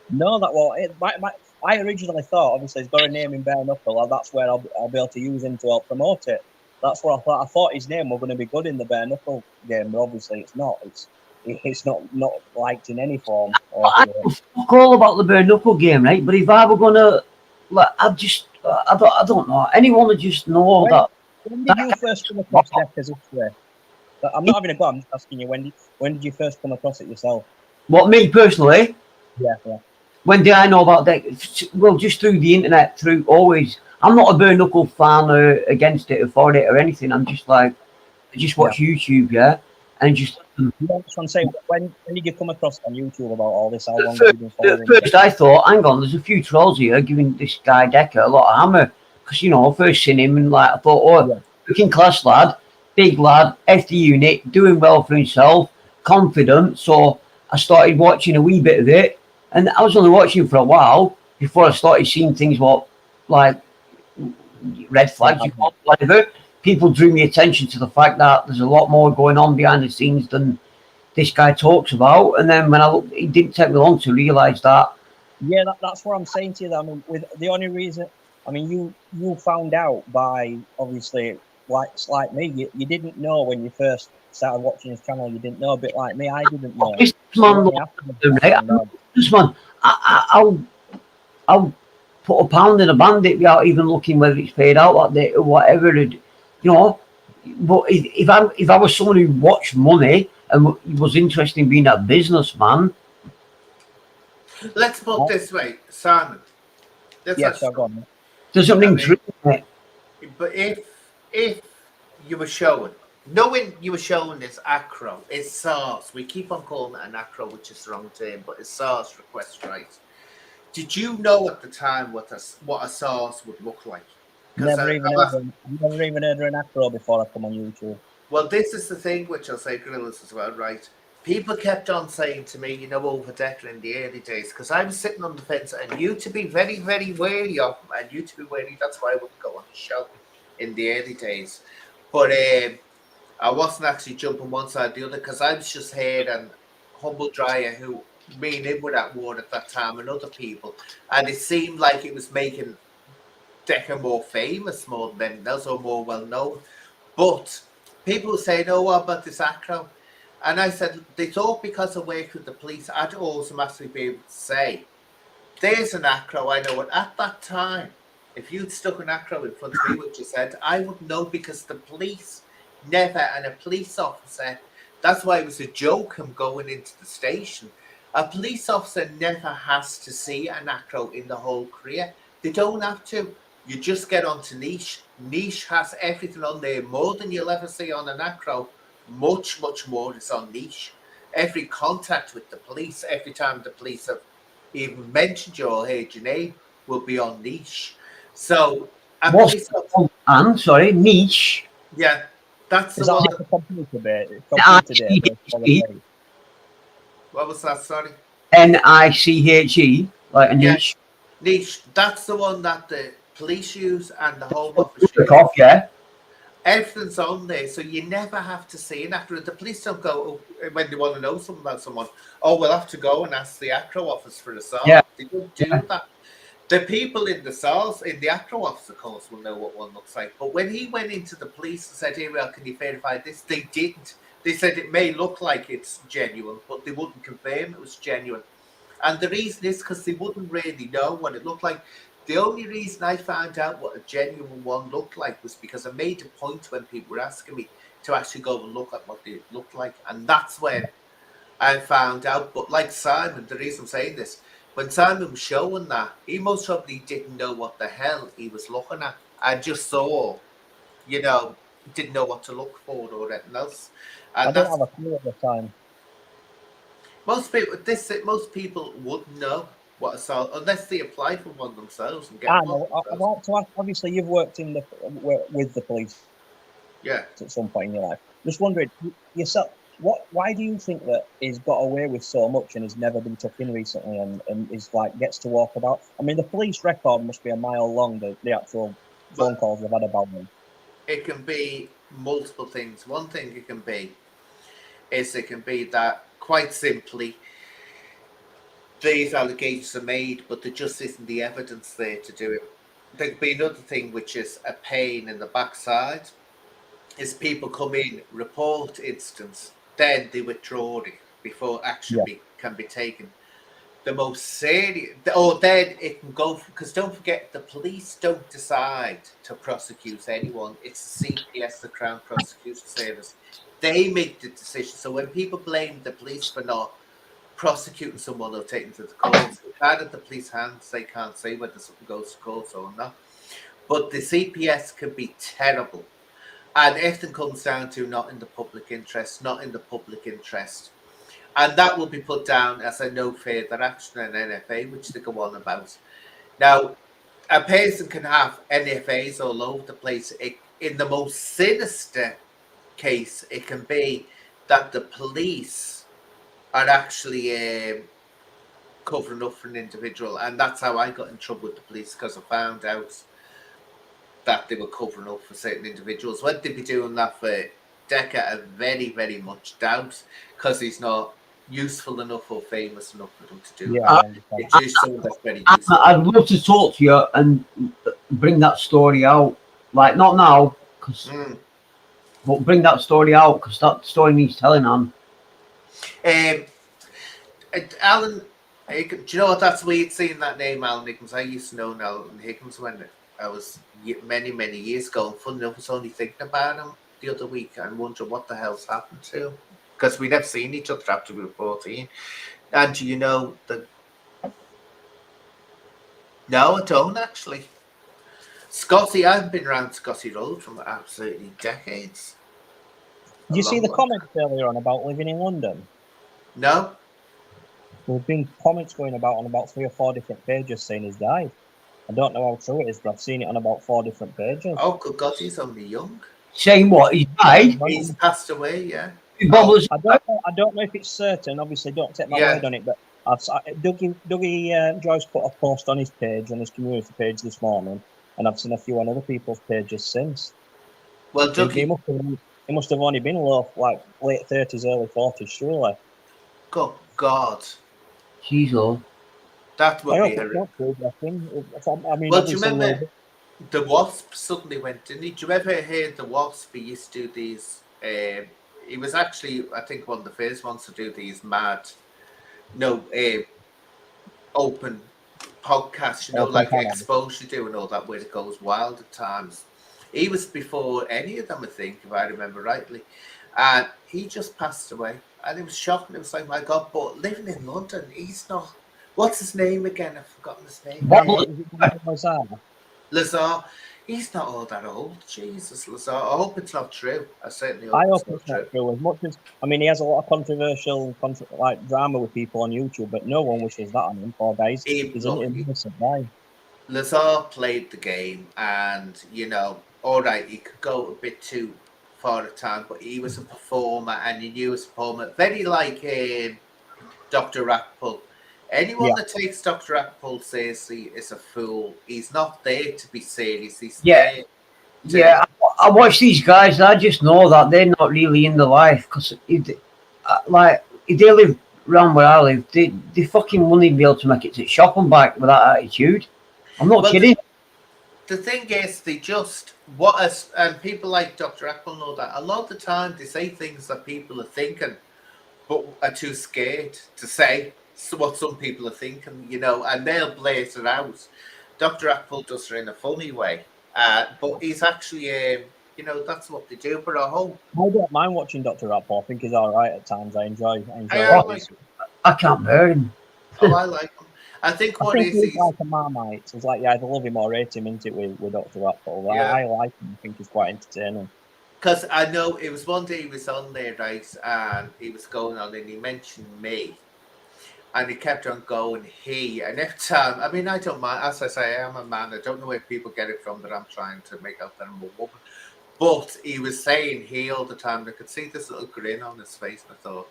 Speaker 3: No, I originally thought, obviously, he's got a name in bare knuckle, and that's where I'll be able to use him to help promote it. That's what I thought. I thought his name was going to be good in the bare knuckle game, but obviously it's not. It's not liked in any form.
Speaker 2: I know fuck all about the bare knuckle game, right? But if I were gonna, like, I don't know. Anyone would just know that.
Speaker 3: When did you first come across Decker's history? I'm not having a go. I'm just asking you. When did you first come across it yourself?
Speaker 2: What, me personally?
Speaker 3: Yeah.
Speaker 2: When did I know about that? Well, just through the internet, through always. I'm not a bare knuckle fan or against it or for it or anything. I'm just like, I just watch YouTube, yeah, and just.
Speaker 3: Yeah, I just want to say, when did you come across on YouTube about all this? How long
Speaker 2: have you been following? First, I thought, hang on, there's a few trolls here giving this guy Decker a lot of hammer because first seen him and like I thought, looking class lad, big lad, FD unit, doing well for himself, confident. So I started watching a wee bit of it, and I was only watching for a while before I started seeing things like red flags, whatever. People drew me attention to the fact that there's a lot more going on behind the scenes than this guy talks about. And then when I looked, it didn't take me long to realise that.
Speaker 3: Yeah, that's what I'm saying to you. I mean, with the only reason, I mean, you found out by obviously like me. You didn't know when you first started watching his channel. You didn't know, a bit like me. I didn't know.
Speaker 2: This man, I'll put a pound in a bandit without even looking whether it's paid out that day or whatever. But if I was someone who watched money and was interested in being a businessman.
Speaker 1: Let's put it this way, Simon.
Speaker 3: Yes, I've got it.
Speaker 2: There's something true in it.
Speaker 1: But if you were showing, knowing you were showing this acro, it's SARS. We keep on calling it an acro, which is the wrong term, but it's SARS request right. Did you know at the time what a SARS would look like?
Speaker 3: Never even heard of an acro before I come on YouTube.
Speaker 1: Well, this is the thing which I'll say gorillas as well, right? People kept on saying to me, over Decker in the early days, because I was sitting on the fence and you to be very, very wary of, and you to be wary, that's why I wouldn't go on the show in the early days. But I wasn't actually jumping one side or the other because I was just here and Humble Dryer, who me and him were at war at that time, and other people, and it seemed like it was making Decker more famous more than anything else, or more well known. But people were saying, "Oh, what about this acro?" And I said they thought because I worked with the police, I'd automatically be able to say, "There's an acro." I know it at that time. If you'd stuck an acro in front of me, which you said, I wouldn't know because the police never, and a police officer. That's why it was a joke. Him going into the station. A police officer never has to see an acro in the whole career. They don't have to. You just get onto niche. Niche has everything on there more than you'll ever see on an acro. Much, much more is on niche. Every contact with the police, every time the police have even mentioned you or heard your name, will be on niche. So, a
Speaker 2: What's
Speaker 1: police officer,
Speaker 2: and sorry, niche.
Speaker 1: yeah, that's
Speaker 3: Is
Speaker 1: the
Speaker 3: that
Speaker 1: one.
Speaker 3: like a computer bit? Computer
Speaker 2: Niche.
Speaker 3: data?
Speaker 1: What was that? Sorry.
Speaker 2: NICHE, like a
Speaker 1: Yeah,
Speaker 2: niche.
Speaker 1: niche. That's the one that the police use and the Home Office
Speaker 2: Click
Speaker 1: use.
Speaker 2: off, yeah.
Speaker 1: Everything's on there, so you never have to see an acro. The police don't go when they want to know something about someone. Oh, we'll have to go and ask the acro office for a SAR.
Speaker 2: Yeah.
Speaker 1: They don't do that. The people in the SARs, in the acro office, of course, will know what one looks like. But when he went into the police and said, "Hey, well, can you verify this?" They didn't. They said it may look like it's genuine, but they wouldn't confirm it was genuine. And the reason is because they wouldn't really know what it looked like. The only reason I found out what a genuine one looked like was because I made a point when people were asking me to actually go and look at what they looked like. And that's when I found out. But like Simon, the reason I'm saying this, when Simon was showing that, he most probably didn't know what the hell he was looking at. I just saw, didn't know what to look for or anything else.
Speaker 3: I
Speaker 1: And
Speaker 3: didn't
Speaker 1: that's
Speaker 3: have a clue at the time.
Speaker 1: most people wouldn't know what a SAR unless they apply for one themselves and get
Speaker 3: I
Speaker 1: one
Speaker 3: know. I'd
Speaker 1: themselves.
Speaker 3: like to ask. Obviously, you've worked in with the police
Speaker 1: Yeah.
Speaker 3: at some point in your life. Just wondering yourself, why do you think that he's got away with so much and has never been took in recently and is like gets to walk about? I mean, the police record must be a mile long. The actual phone calls they've had about him.
Speaker 1: It can be multiple things. One thing it can be is it can be that quite simply these allegations are made, but there just isn't the evidence there to do it. There could be another thing, which is a pain in the backside. Is people come in, report instance, then they withdraw it before action can be taken. The most serious, or then it can go, because don't forget, the police don't decide to prosecute anyone. It's the CPS, the Crown Prosecution Service. They make the decision. So when people blame the police for not prosecuting someone or taking to the courts, it's out of the police hands. They can't say whether something goes to court or not. But the CPS can be terrible. And everything comes down to not in the public interest, not in the public interest. And that will be put down as a no further action in NFA, which they go on about. Now, a person can have NFAs all over the place. In the most sinister case, it can be that the police are actually covering up for an individual. And that's how I got in trouble with the police, because I found out that they were covering up for certain individuals. Whether they'd be doing that for Decker, I very, very much doubt, because he's not useful enough or famous enough for them to do that. It's just someone that's very useful.
Speaker 2: I'd love to talk to you and bring that story out. Like, not now, but bring that story out, because that story needs telling on.
Speaker 1: Alan, do you know what? That's weird seeing that name, Alan Higgins. I used to know Alan Higgins when I was many, many years ago. And funny enough, I was only thinking about him the other week and wondering what the hell's happened to him, because we never seen each other after we were 14. And do you know that? No, I don't actually. Scotty, I've been around Scotty Road from absolutely decades.
Speaker 3: Did you see the comments earlier on about living in London?
Speaker 1: No.
Speaker 3: There's been comments going about on about 3 or 4 different pages saying he's died. I don't know how true it is, but I've seen it on about 4 different pages.
Speaker 1: Oh, good God, he's only young.
Speaker 2: Saying what? He's died?
Speaker 1: He's passed away, yeah.
Speaker 3: I don't know if it's certain. Obviously, don't take my word on it, but Dougie Joyce put a post on his page, on his community page this morning, and I've seen a few on other people's pages since.
Speaker 1: Well,
Speaker 3: Dougie, he must have only been late 30s, early 40s, surely.
Speaker 1: Good God.
Speaker 2: Jeez, oh.
Speaker 1: That
Speaker 3: I
Speaker 1: would
Speaker 3: hope
Speaker 1: be
Speaker 3: it's
Speaker 1: a.
Speaker 3: not true, I think. I mean,
Speaker 1: Well, do you
Speaker 3: obviously,
Speaker 1: remember the Wasp suddenly went, didn't he? Do you ever hear the Wasp? He used to do these. He was actually, I think, one of the first ones to do these mad, no, open podcasts,
Speaker 3: open
Speaker 1: like
Speaker 3: panel.
Speaker 1: Exposure do and all that, where it goes wild at times. He was before any of them, I think, if I remember rightly. And he just passed away. And it was shocking. It was like, my God, but living in London, he's not. What's his name again? I've forgotten his name.
Speaker 3: Lazar.
Speaker 1: Lazar. He's not all that old. Jesus, Lazar. I hope it's not true. I certainly hope
Speaker 3: I
Speaker 1: it's
Speaker 3: hope
Speaker 1: not
Speaker 3: it's not
Speaker 1: true.
Speaker 3: true. As much as I mean, he has a lot of controversial, like drama with people on YouTube, but no one wishes that on him. Poor guy, he's an
Speaker 1: Look,
Speaker 3: innocent guy.
Speaker 1: Lazar played the game, and all right, he could go a bit too far at time, but he was a performer, and he knew his performer. Very like Dr. Rackpull. Anyone
Speaker 3: Yeah.
Speaker 1: that takes Dr. Rackpull seriously is a fool. He's not there to be serious. He's
Speaker 2: Yeah.
Speaker 1: there.
Speaker 2: Yeah, I watch these guys. I just know that they're not really in the life because, like, if they live around where I live, they fucking wouldn't be able to make it to shop and back with that attitude. I'm not kidding.
Speaker 1: The thing is, they just and people like Dr. Apple know that a lot of the time they say things that people are thinking, but are too scared to say what some people are thinking, and they'll blurt it out. Dr. Apple does it in a funny way, but he's actually, that's what they do. But I hope
Speaker 3: I don't mind watching Dr. Rappel. I think he's all right at times. I enjoy
Speaker 1: I
Speaker 3: what
Speaker 1: like.
Speaker 3: he's.
Speaker 2: I can't bear him.
Speaker 1: Oh, I like him. I think
Speaker 3: I think he's like a Marmite. It's like you either love him or hate him, isn't it, with Dr. Rappel?
Speaker 1: Yeah.
Speaker 3: I like him. I think he's quite entertaining.
Speaker 1: Because I know it was one day he was on there, right, and he was going on and he mentioned me. And he kept on going, and every time, I mean, I don't mind, as I say, I am a man. I don't know where people get it from that I'm trying to make out that I'm a woman. But he was saying he all the time. I could see this little grin on his face, and I thought,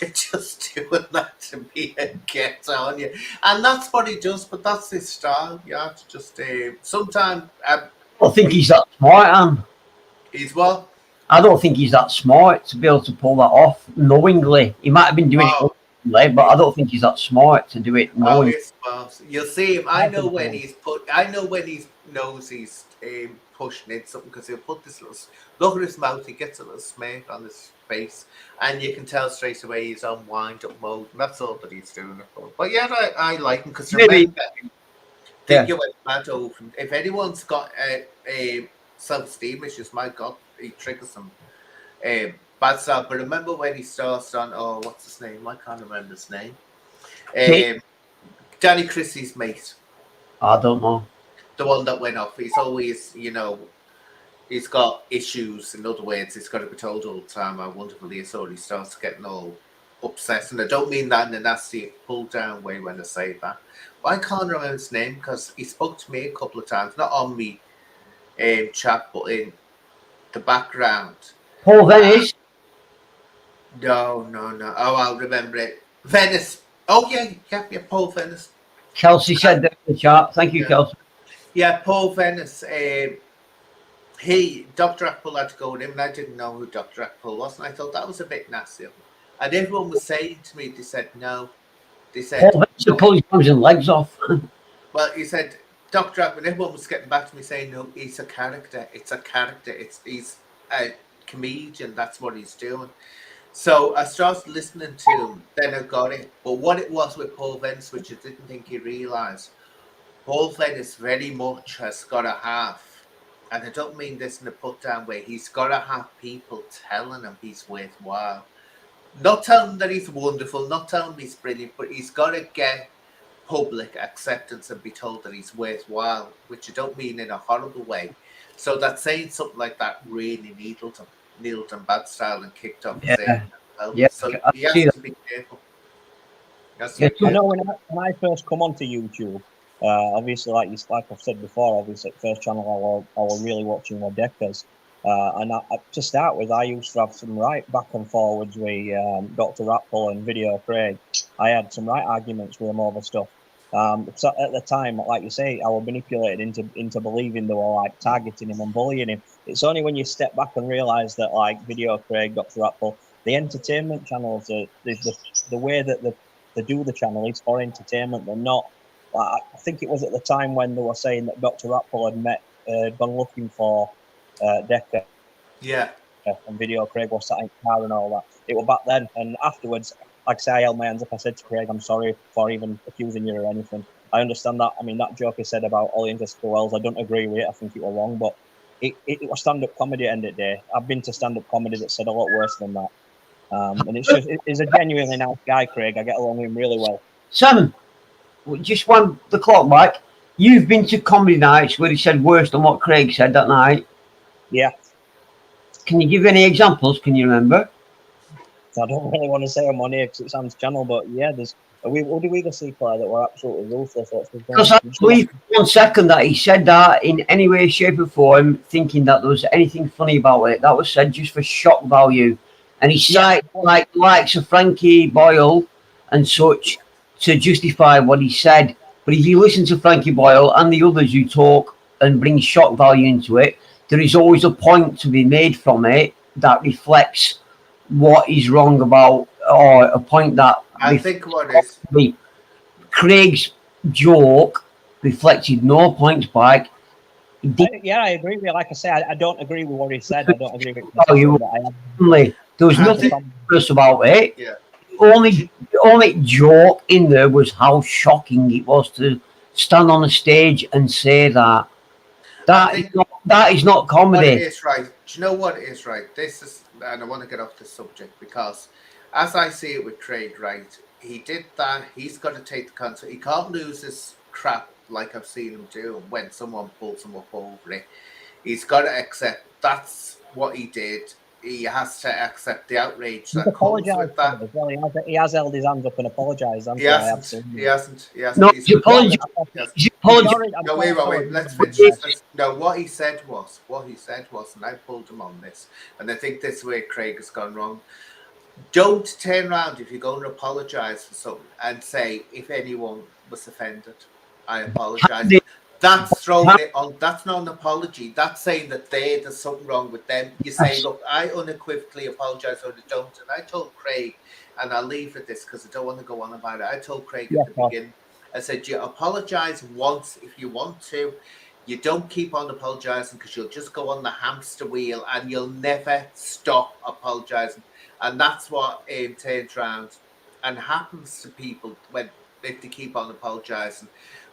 Speaker 1: you're just doing that to me and get on you. And that's what he does, but that's his style. You have to just, sometimes.
Speaker 2: I don't think he's that smart, Anne.
Speaker 1: He's what?
Speaker 2: I don't think he's that smart to be able to pull that off knowingly. He might have been doing it knowingly, but I don't think he's that smart to do it knowingly.
Speaker 1: You'll see him. I know when he's knows he's pushing in something, because he'll put this little look at his mouth. He gets a little smirk on his face, and you can tell straight away he's on wind up mode. And that's all that he's doing it for. But yeah, I like him because remember, think you went mad over him. If anyone's got a self-esteem issues, my God, he triggers some bad stuff. But remember when he starts on, what's his name? I can't remember his name. Danny Christie's mate.
Speaker 2: I don't know.
Speaker 1: The one that went off. He's always, he's got issues. In other words, he's got to be told all the time how wonderful he is, or he starts getting all upset. And I don't mean that in a nasty, pull down way when I say that. But I can't remember his name because he spoke to me a couple of times, not on me chat, but in the background.
Speaker 2: Paul Venice?
Speaker 1: No. Oh, I'll remember it. Venice. Oh, yeah, Paul Venice.
Speaker 2: Kelsey said that in the chat. Thank you, Kelsey.
Speaker 1: Yeah, Paul Venice. Dr. Apple had to go with him, and I didn't know who Dr. Apple was, and I thought that was a bit nasty. And everyone was saying to me, they said no. They said
Speaker 2: Paul Venice to pull his arms and legs off.
Speaker 1: Well, he said Dr. Apple, and everyone was getting back to me saying, no, he's a character. It's a character. He's a comedian. That's what he's doing. So I started listening to him. Then I got it. But what it was with Paul Venice, which I didn't think he realised, Paul Venice very much has got to have, and I don't mean this in a put down way, he's got to have people telling him he's worthwhile. Not telling him that he's wonderful, not telling him he's brilliant, but he's got to get public acceptance and be told that he's worthwhile, which I don't mean in a horrible way. So that saying something like that really needled him bad style and kicked off his head. So he has to be careful.
Speaker 3: I know when I first come onto YouTube, obviously, like I've said before, obviously, the first channel I was really watching were Deckers. And to start with, I used to have some right back and forwards with Dr. Rappel and Video Craig. I had some right arguments with him over stuff. So at the time, like you say, I was manipulated into believing they were like targeting him and bullying him. It's only when you step back and realise that, like Video Craig, Dr. Rappel, the entertainment channels, the way that do the channel is for entertainment. They're not. I think it was at the time when they were saying that Dr. Apple had gone looking for Decker
Speaker 1: Yeah.
Speaker 3: and Video Craig was sat in the car and all that. It was back then, and afterwards, like I say, I held my hands up. I said to Craig, "I'm sorry for even accusing you or anything. I understand that. I mean, that joke he said about Ollie and Jessica Wells, I don't agree with it. I think it was wrong, but it was stand-up comedy at the end of the day. I've been to stand-up comedy that said a lot worse than that. And it's just, he's a genuinely nice guy, Craig. I get along with him really well.
Speaker 2: Simon, just one the clock back. You've been to comedy nights where he said worse than what Craig said that night.
Speaker 3: Yeah.
Speaker 2: Can you give any examples? Can you remember?
Speaker 3: I don't really want to say I'm on here because it's Sam's channel, but yeah, there's. What did we go see, Claire, that were absolutely ruthless?
Speaker 2: Because I believe for 1 second that he said that in any way, shape, or form, thinking that there was anything funny about it. That was said just for shock value. And he cited like likes of Frankie Boyle and such to justify what he said. But if you listen to Frankie Boyle and the others who talk and bring shock value into it, there is always a point to be made from it that reflects what is wrong about, or a point that
Speaker 1: I think what is
Speaker 2: Craig's joke reflected no points back.
Speaker 3: Yeah, I agree with you. Like I say, I don't agree with what he said. I don't agree with
Speaker 2: it. There was nothing worse about it.
Speaker 1: Yeah.
Speaker 2: The only joke in there was how shocking it was to stand on the stage and say that. That is not comedy.
Speaker 1: What it is, right? Do you know what it is, right? This is, and I want to get off this subject because, as I see it with Craig, right? He did that. He's got to take the concert. He can't lose his crap like I've seen him do when someone pulls him up over it. He's got to accept that's what he did. He has to accept the outrage that comes with that.
Speaker 3: Well, he has held his hands up and apologised.
Speaker 1: He hasn't.
Speaker 2: No, he apologized.
Speaker 1: No, wait. Let's finish this. No, what he said was, and I pulled him on this, and I think this is where Craig has gone wrong. Don't turn around if you're going to apologise for something and say, if anyone was offended, I apologise. That's throwing it on. That's not an apology. That's saying that there's something wrong with them. You say, look, I unequivocally apologise or I don't. And I told Craig, and I'll leave at this because I don't want to go on about it. I told Craig at the beginning, I said, you apologise once if you want to. You don't keep on apologising because you'll just go on the hamster wheel and you'll never stop apologising. And that's what turns around and happens to people when if they keep on apologising.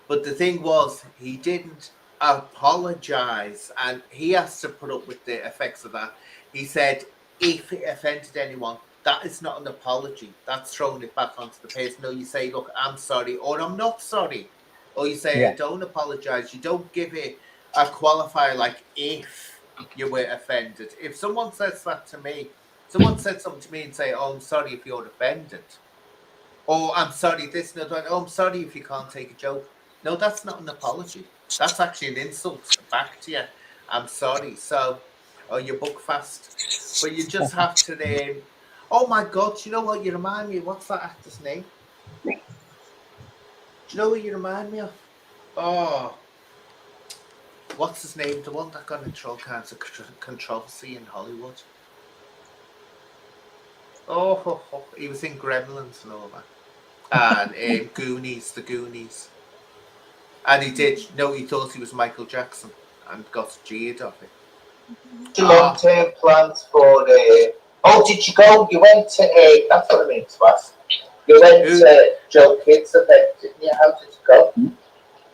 Speaker 1: But the thing was, he didn't apologise, and he has to put up with the effects of that. He said, if it offended anyone, that is not an apology. That's throwing it back onto the person. No, you say, look, I'm sorry, or I'm not sorry. Or you say, I don't apologise. You don't give it a qualifier like if you were offended. If someone says that to me, someone said something to me and say, oh, I'm sorry if you're offended. Or I'm sorry this, no, I'm sorry if you can't take a joke. No, that's not an apology. That's actually an insult back to you. I'm sorry. So, you book fast. But you just have to oh my God, do you know what you remind me of? What's that actor's name? Do you know what you remind me of? Oh, what's his name? The one that got into all kinds of controversy in Hollywood. Oh, he was in Gremlins and all that. And Goonies, the Goonies. And he thought he was Michael Jackson and got jeered of it.
Speaker 4: Long-term plans for did you go? You went to that's what I mean to ask. You went to Joe Kidd's event, didn't you? How did you go?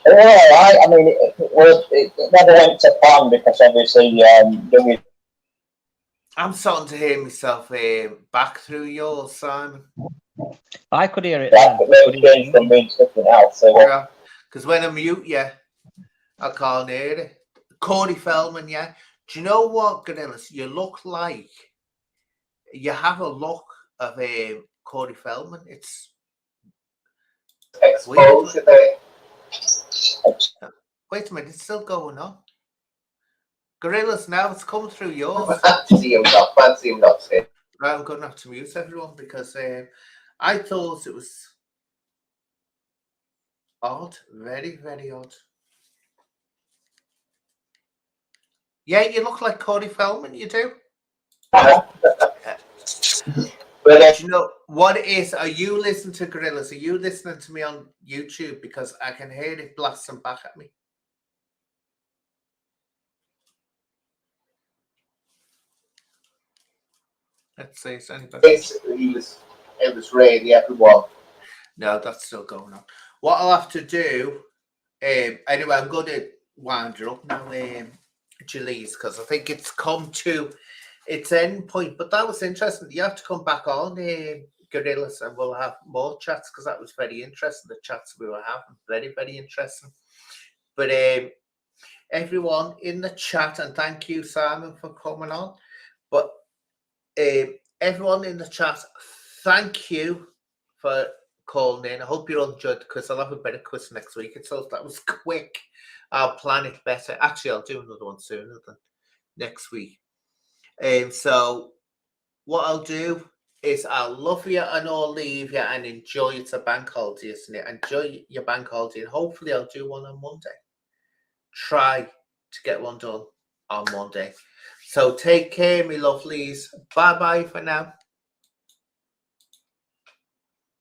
Speaker 3: Well, I mean, it never went to plan because obviously
Speaker 1: I'm starting to hear myself back through yours, Simon.
Speaker 3: I could hear it.
Speaker 4: Yeah, but maybe change from being something else. So
Speaker 1: yeah, because when I mute you, I can't hear it. Corey Feldman, yeah. Do you know what, Gorillas? You look like you have a look of Corey Feldman. It's
Speaker 4: exposure there.
Speaker 1: Wait a minute, it's still going on. Gorillas, now it's coming through yours.
Speaker 4: Fancy him not.
Speaker 1: Right, I'm going to have to mute everyone because I thought it was odd, very, very odd. Yeah, you look like Corey Feldman, you do.
Speaker 4: But
Speaker 1: Do you know what it is? Are you listening to Gorillas? Are you listening to me on YouTube? Because I can hear it blasting back at me. Let's see. It's anybody.
Speaker 4: it was really everyone.
Speaker 1: No, that's still going on. What I'll have to do, anyway, I'm going to wind her up now, Jalise, because I think it's come to its end point. But that was interesting. You have to come back on, Gorillas, and we'll have more chats because that was very interesting. The chats we were having, very, very interesting. But everyone in the chat, and thank you, Simon, for coming on. But everyone in the chat, thank you for calling in. I hope you all enjoyed because I'll have a better quiz next week. So that was quick. I'll plan it better. Actually, I'll do another one sooner than next week. So what I'll do is I'll love you and I'll leave you and enjoy. It's a bank holiday, isn't it? Enjoy your bank holiday, and hopefully I'll do one on Monday. Try to get one done on Monday. So take care, my lovelies. Bye bye for now.